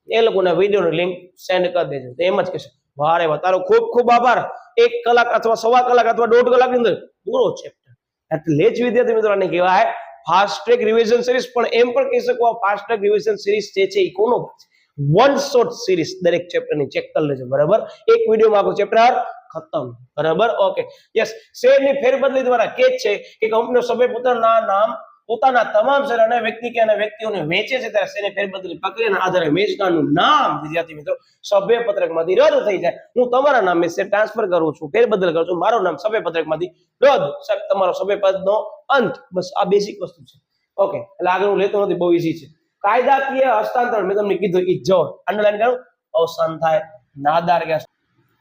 એ લોકોના વિડીયોની લિંક સેન્ડ કરી દેજો. તો એમ જ કહેશે, વારે વાહ તારો ખૂબ ખૂબ આભાર, 1 કલાક અથવા 1.25 કલાક અથવા 1.5 કલાકની અંદર પૂરો ચેપ્ટર. એટલે જ વિદ્યાર્થી મિત્રોને કહેવાય ફાસ્ટ ટ્રેક રિવિઝન સિરીઝ. પણ એમ પણ કહી શકો આ ફાસ્ટ ટ્રેક રિવિઝન સિરીઝ જે છે એ કોનો વન શોટ સિરીઝ, દરેક ચેપ્ટરની ચેક કરી લેજો, બરાબર. એક વિડીયોમાં આખું ચેપ્ટર ખતમ, બરાબર. Okay, yes. શેરની ફેરબદલી દ્વારા કે છે કે કંપનીનો સભ્ય પોતાના તમામ શેર અને વ્યક્તિ કે અને વ્યક્તિઓને વેચે છે ત્યારે શેરની ફેરબદલી પ્રક્રિયાના આધારે વેચનારનું નામ વિદ્યાર્થી મિત્રો સભ્ય પત્રકમાંથી રદ થઈ જાય. હું તમારા નામે શેર ટ્રાન્સફર કરું છું, ફેરબદલ કરું છું, મારું નામ સભ્ય પત્રકમાંથી રદ, સાહેબ તમારો સભ્ય પદનો અંત. બસ આ બેસિક વસ્તુ છે. ઓકે, એટલે આગળ હું લેતો નથી, બહુ ઈઝી છે. કાયદાકીય હસ્તાંતરણ મેં તમને કીધું ઈ જો અંડરલાઈન કરું, અવસાન થાય, નાદાર કે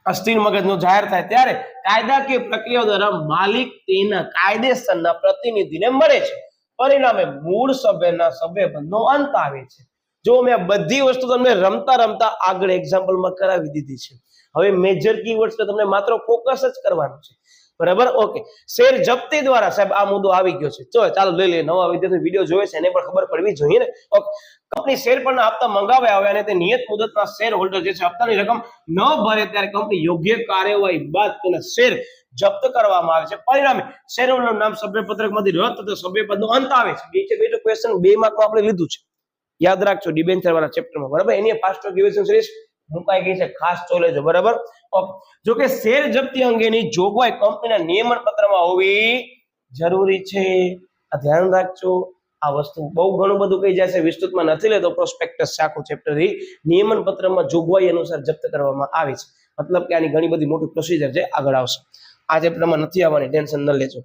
અસ્થિર મગજનો જાહેર થાય ત્યારે કાયદાકીય પ્રક્રિયા દ્વારા માલિક તેના કાયદેસરના પ્રતિનિધિને મળે છે. પરિણામે મૂળ સભ્યના સભ્યપદનો અંત આવે છે. જો મેં બધી વસ્તુ તમને રમતા રમતા આગળ એક્ઝામ્પલમાં કરાવી દીધી છે. હવે મેજર કીવર્ડ્સ તમને માત્ર ફોકસ જ કરવાનું છે, બરાબર. ઓકે, શેર જપ્તી દ્વારા સાહેબ આ મુદ્દો આવી ગયો છે. ચાલો લઈ લઈએ. નવા વિદ્યાર્થી વિડીયો જોવે છે એને પણ ખબર પડવી જોઈએ ને. ઓકે, કંપની શેર પરના હપ્તા મંગાવ્યા હોય અને તે નિયત મુદતના શેર હોલ્ડર જે છે હપ્તાની રકમ ન ભરે ત્યારે કંપની યોગ્ય કાર્યવાહી બાદ તેના શેર જપ્ત કરવામાં આવે છે. પરિણામે શેર હોલ્ડરનું નામ સભ્યપત્રકમાંથી રદ થતા સભ્યપદનો અંત આવે છે. બીજો ક્વેશ્ચન 2 માર્કમાં આપણે લીધું છે, યાદ રાખજો, ડિબેન્ચર વાળા ચેપ્ટરમાં, બરાબર. એની ફાસ્ટ ટ્રેક રિવિઝન સિરીઝ મુકાઈ ગઈ છે, ખાસ જોઈ લેજો, બરાબર. જો કે શેર જપ્તી અંગેની જોગવાઈ કંપનીના નિયમન પત્રમાં હોવી જરૂરી છે. આ ધ્યાન રાખજો. આ વસ્તુ બહુ ઘણું બધું કહી જાય છે, વિસ્તૃતમાં નથી લેતો. પ્રોસ્પેક્ટસ છે આખું ચેપ્ટર, નિયમન પત્રમાં જોગવાઈ અનુસાર જપ્ત કરવામાં આવી છે. મતલબ કે આની ઘણી બધી મોટી પ્રોસિજર છે, આગળ આવશે. આ ચેપ્ટરમાં નથી આવવાની, ટેન્શન ન લેજો.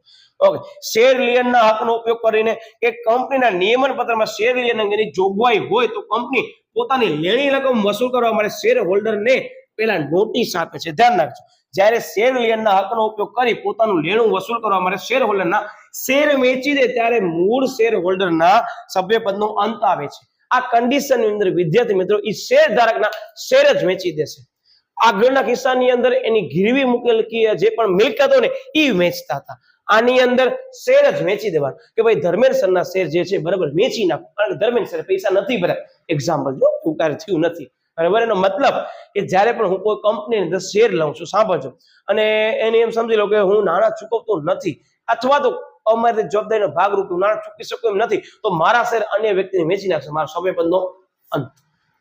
ઓકે, શેર લિયનના હકનો ઉપયોગ કરીને કે કંપનીના નિયમન પત્રમાં શેર લિયન અંગેની જોગવાઈ હોય તો કંપની પોતાની લેણી રકમ વસૂલ કરવા માટે શેર હોલ્ડરને પહેલા નોટિસ આપે છે. ધ્યાન રાખજો, જ્યારે શેર લિયનના હકનો ઉપયોગ કરી પોતાનું લેણું વસૂલ કરવા માટે શેર હોલ્ડરના શેર વેચી દે ત્યારે મૂળ શેર હોલ્ડરના સભ્યપદનો અંત આવે છે. આ કન્ડિશનની અંદર વિદ્યાર્થી મિત્રો એ શેર ધારકના શેર જ વેચી દેશે. આગળના કિસ્સાની અંદર એની ગીરવી મૂકેલ જે પણ મિલકતો ને એ વેચતા હતા. આની અંદર શેર જ વેચી દેવાનું કે ભાઈ ધર્મેન્દ્ર સરના શેર જે છે બરાબર વેચી નાખો, કારણ કે ધર્મેન્દ્ર સર પૈસા નથી ભર્યા. એક્ઝામ્પલ જો એવું કાર્ય થયું નથી, બરાબર. એનો મતલબ કે જ્યારે પણ હું કોઈ કંપનીની અંદર શેર લઉં છું, સાંભળજો, અને એને એમ સમજી લો કે હું નાણાં ચૂકવતો નથી અથવા તો અમારી જવાબદારીનો ભાગરૂપે હું નાણાં ચૂકવી શકું એમ નથી, તો મારા શેર અન્ય વ્યક્તિને વેચી નાખશે, મારા સભ્યપદનો અંત.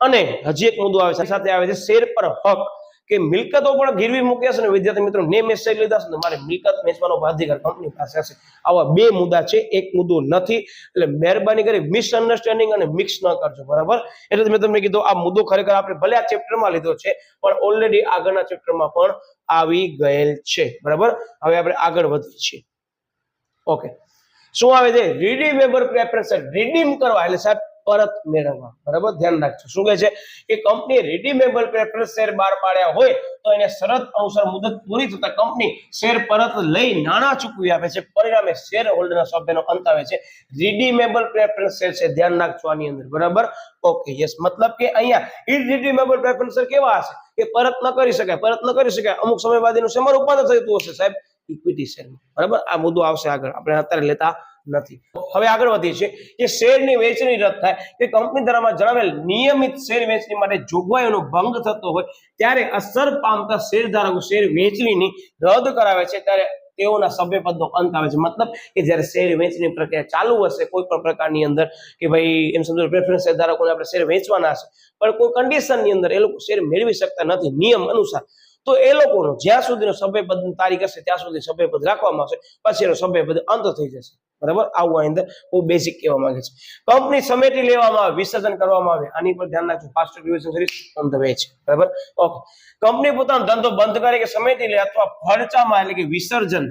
અને હજી એક મુદ્દો આવે છે, સાથે આવે છે શેર પર હક, કે મિલકતો પણ ગીરવી મૂકી હશે ને વિદ્યાર્થી મિત્રો ને મેં શેર લીધા છે ને મારે મિલકત વેચવાનો અધિકાર કંપની પાસે હશે. આવા 2 મુદ્દા છે, એક મુદ્દો નથી. એટલે મહેરબાની કરી મિસઅન્ડરસ્ટેન્ડિંગ અને મિક્સ ન કરજો, બરાબર. એટલે મેં તમને કીધું આ મુદ્દો ખરેખર આપણે ભલે આ ચેપ્ટરમાં લીધો છે પણ ઓલરેડી આગળના ચેપ્ટરમાં પણ આવી ગયેલ છે, બરાબર. હવે આપણે આગળ વધીએ છીએ. ઓકે, શું આવે છે? Redeemable preference. રિડીમ કરવા એટલે સાહેબ પરત મેળવવા. બરાબર, ધ્યાન રાખજો. શું કહે છે કે કંપની રિડીમેબલ પ્રેફરન્સ શેર બહાર પાડ્યા હોય તો એને શરત અનુસાર મુદત પૂરી થતા કંપની શેર પરત લઈ નાણાં ચૂકવી આપે છે. પરિણામે શેર હોલ્ડરના સભ્યનો અંત આવે છે. રિડીમેબલ પ્રેફરન્સ શેર છે, ધ્યાન રાખજો આની અંદર. બરાબર, ઓકે, યસ. મતલબ કે અહીંયા ઇરરિડીમેબલ પ્રેફરન્સ શેર કેવા હશે કે પરત ન કરી શકાય, અમુક સમય બાદ એનું શેરમાં રૂપાંતર થતું હશે સાહેબ ઇક્વિટી શેરમાં. બરાબર, આ મુદ્દો આવશે આગળ, આપણે અત્યારે લેતા નથી. હવે આગળ વધીએ છીએ કે શેરની વહેંચણી રદ થાય કે કંપની દ્વારા જણાવેલ નિયમિત શેર વહેંચણી માટે જોગવાઈઓનો ભંગ થતો હોય ત્યારે અસર પામતા શેરધારકો શેર વહેંચણીની રદ કરાવે છે ત્યારે તેઓના સભ્યપદનો અંત આવે છે. મતલબ કે જ્યારે શેર વહેંચણી પ્રક્રિયા ચાલુ હશે કોઈ પણ પ્રકારની અંદર કે ભાઈ એમ સમજો પ્રેફરન્સ શેરધારકોને આપણે શેર વેચવાના હશે પણ કોઈ કન્ડિશનની અંદર એ લોકો શેર મેળવી શકતા નથી નિયમ અનુસાર, તો એ લોકોનો જ્યાં સુધીનો સભ્યપદની તારીખ હશે ત્યાં સુધી સભ્યપદ રાખવામાં આવશે, પછી એનો સભ્યપદ અંત થઈ જશે. બરાબર, આવું અંદર બહુ બેઝિક કહેવા માંગે છે. કંપની સમેટી લેવામાં આવે, વિસર્જન કરવામાં આવે, આની પર ધ્યાન રાખજો. Fast track revision series on the way છે. બરાબર, ઓકે. કંપની પોતાનો ધંધો બંધ કરે કે સમેટી લે અથવા ફરચામાં એટલે કે વિસર્જન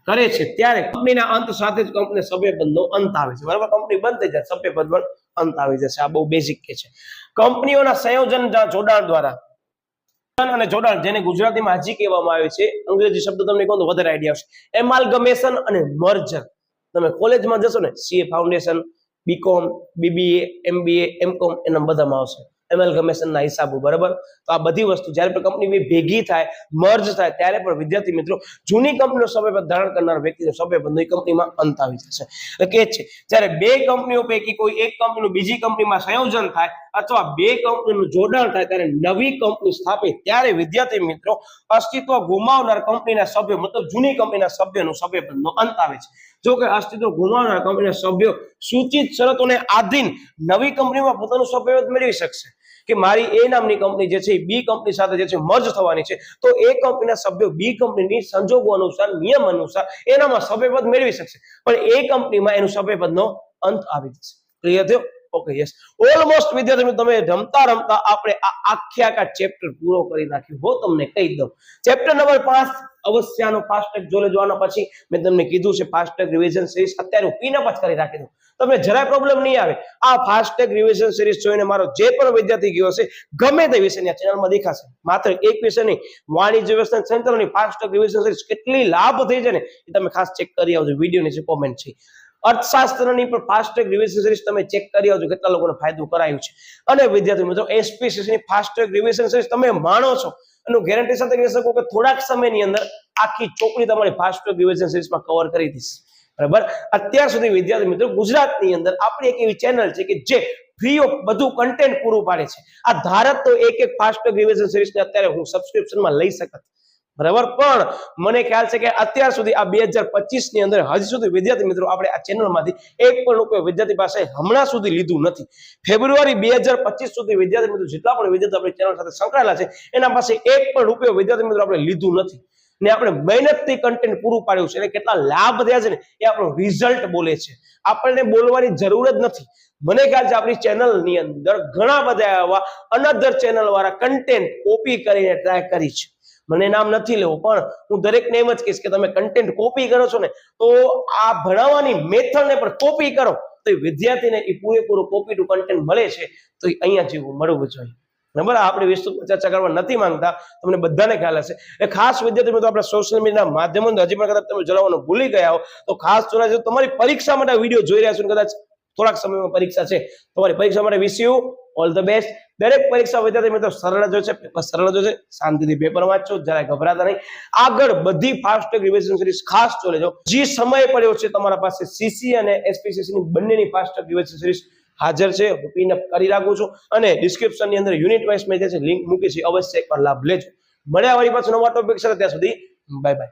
કરે છે ત્યારે કંપનીના અંત સાથે જ કંપની સભ્યપદનો અંત આવે છે. બરાબર, કંપની બંધ થઈ જાય સભ્યપદ પણ અંત આવી જશે. આ બહુ બેઝિક કે છે. કંપનીઓના સંયોજન જોડાણ દ્વારા અને જોડાણ, જેને ગુજરાતીમાં હજી કહેવામાં આવે છે, અંગ્રેજી શબ્દ તમને કહો તો વધારે આઈડિયા આવશે, એમાલ્ગમેશન અને મર્જર. તમે કોલેજમાં જશો ને CA foundation, BCom, BBA, MBA, MCom એના બધામાં આવશે એમાલ્ગમેશન ના હિસાબો. બરાબર, તો આ બધી વસ્તુ જ્યારે પણ કંપની ભેગી થાય, મર્જ થાય ત્યારે પણ વિદ્યાર્થી મિત્રો જૂની કંપનીનો સભ્યપદ ધારણ કરનાર વ્યક્તિનો સભ્યપદનો એ કંપનીમાં અંત આવી જશે. કે છે જ્યારે બે કંપનીઓ પૈકી કોઈ એક કંપનીનું બીજી કંપનીમાં સંયોજન થાય અથવા બે કંપનીનું જોડાણ થાય ત્યારે નવી કંપની સ્થાપિત ત્યારે વિદ્યાર્થી મિત્રો અસ્તિત્વ ગુમાવનાર કંપનીના સભ્યો મતલબ જૂની કંપનીના સભ્યનું સભ્યપદનો અંત આવે છે. જો કે અસ્તિત્વ ગુમાવનાર કંપનીના સભ્યો સૂચિત શરતોને આધીન નવી કંપનીમાં પોતાનું સભ્યપદ મેળવી શકશે. કે મારી એ નામની કંપની જે છે બી કંપની સાથે જે છે મર્જ થવાની છે, તો એ કંપનીના સભ્યો બી કંપનીની સંજોગો અનુસાર, નિયમ અનુસાર એનામાં સભ્યપદ મેળવી શકશે, પણ એ કંપનીમાં એનું સભ્યપદનો અંત આવી જશે. ક્લિયર થયો? Okay, yes. ઓલમોસ્ટ વિદ્યાર્થી તમે રમતા રમતા આપણે આ આખા ચેપ્ટર પૂરો કરી નાખ્યો હો. તમને કહી દઉં, ચેપ્ટર નંબર 5 અવશ્ય આનો ફાસ્ટ ટ્રેક જોઈ લેજો. આના પછી મેં તમને કીધું છે ફાસ્ટ ટ્રેક રિવિઝન સિરીઝ અત્યારે હું પીનઅપ જ કરી રાખી દઉં, તમને જરાય પ્રોબ્લેમ નહીં આવે. આ ફાસ્ટ ટ્રેક રિવિઝન સિરીઝ જોઈને મારો જે પણ વિદ્યાર્થી ગયો હશે ગમે તે વિષયની ચેનલમાં દેખાશે. માત્ર એક વિષય નહીં, વાણિજ્ય વ્યવસ્થા સેન્ટરની ફાસ્ટ ટ્રેક રિવિઝન સિરીઝ કેટલી લાભ થઈ છે ને એ તમે ખાસ ચેક કરી આવજો. વિડીયોની જે કોમેન્ટ છે અર્થશાસ્ત્રની પણ ફાસ્ટ ટ્રેક રિવિઝન સિરીઝ તમે ચેક કરી આવજો કેટલા લોકોને ફાયદો કરાયું છે. અને વિદ્યાર્થી મિત્રો એસપીસીસી ની ફાસ્ટ ટ્રેક રિવિઝન સિરીઝ તમે માણો છો એનું ગેરંટી સાથે કહી શકો કે થોડાક સમયની અંદર આખી ચોપડી તમારી ફાસ્ટ ટ્રેક રિવિઝન સિરીઝમાં કવર કરી દઈશ. બરાબર, અત્યાર સુધી વિદ્યાર્થી મિત્રો ગુજરાતની અંદર આપણી એક એવી ચેનલ છે કે જે ફ્રી ઓફ બધું કન્ટેન્ટ પૂરું પાડે છે. આ ધારત તો એક ફાસ્ટ ટ્રેક રિવિઝન સિરીઝને અત્યારે હું સબસ્ક્રિપ્શનમાં લઈ શકત. બરાબર, પણ મને ખ્યાલ છે કે અત્યાર સુધી આ 2025 ની અંદર હજી સુધી વિદ્યાર્થી મિત્રો આપણે આ ચેનલમાંથી એક પણ રૂપિયો વિદ્યાર્થી પાસે હમણાં સુધી લીધું નથી. ફેબ્રુઆરી 2025 સુધી વિદ્યાર્થી મિત્રો જેટલા પણ વિદ્યાર્થી આપણી ચેનલ સાથે સંકળાયેલા છે એના પાસે એક પણ રૂપિયો વિદ્યાર્થી મિત્રો આપણે લીધું નથી ને આપણે મહેનતથી કન્ટેન્ટ પૂરું પાડ્યું છે. એટલે કેટલા લાભ થયા છે ને એ આપણો રિઝલ્ટ બોલે છે. આપણને બોલવાની જરૂર જ નથી. મને ખ્યાલ છે આપણી ચેનલની અંદર ઘણા બધા એવા અનધર ચેનલ વાળા કન્ટેન્ટ કોપી કરીને ટ્રાય કરી છે. મને નામ નથી લેવું પણ હું દરેકને એમ જ કહીશ કે તમે કન્ટેન્ટ કોપી કરો છો ને તો આ ભણાવવાની મેથડને પણ કોપી કરો તો વિદ્યાર્થીને એ પૂરેપૂરો કોપી ટુ કન્ટેન્ટ મળે છે. તો અહીંયા જેવું મળવું જોઈએ. બરાબર, આપણે વિસ્તૃત ચર્ચા કરવા નથી માંગતા, તમને બધાને ખ્યાલ હશે. એ ખાસ વિદ્યાર્થી મિત્રો આપણે સોશિયલ મીડિયાના માધ્યમોથી હજી પણ કદાચ તમે જણાવવાનું ભૂલી ગયા હો તો ખાસ જોડાજો. તમારી પરીક્ષા માટે વિડીયો જોઈ રહ્યા છો ને કદાચ થોડાક સમયમાં પરીક્ષા છે, તમારી પરીક્ષા માટે wish you all the best. દરેક પરીક્ષા વિદ્યાર્થી મિત્રો સરળ જ છે, પેપર સરળ જ છે. શાંતિથી પેપર વાંચો, જરાય ગભરાતા નહીં. આગળ બધી ફાસ્ટ ટ્રેક રિવિઝન સિરીઝ ખાસ જોઈ લેજો. જે સમય પડ્યો છે તમારા પાસે સીસી અને એસપીસીસી ની બંનેની ફાસ્ટ ટ્રેક રિવિઝન સિરીઝ હાજર છે. હું પિનઅપ કરી રાખું છું અને ડિસ્ક્રિપ્શનની અંદર યુનિટ વાઇઝ મેં જે છે લિંક મૂકી છે, અવશ્ય એકવાર લાભ લેજો. મળ્યા વળી પાછું નવા ટોપિક સાથે, ત્યાં સુધી બાય બાય.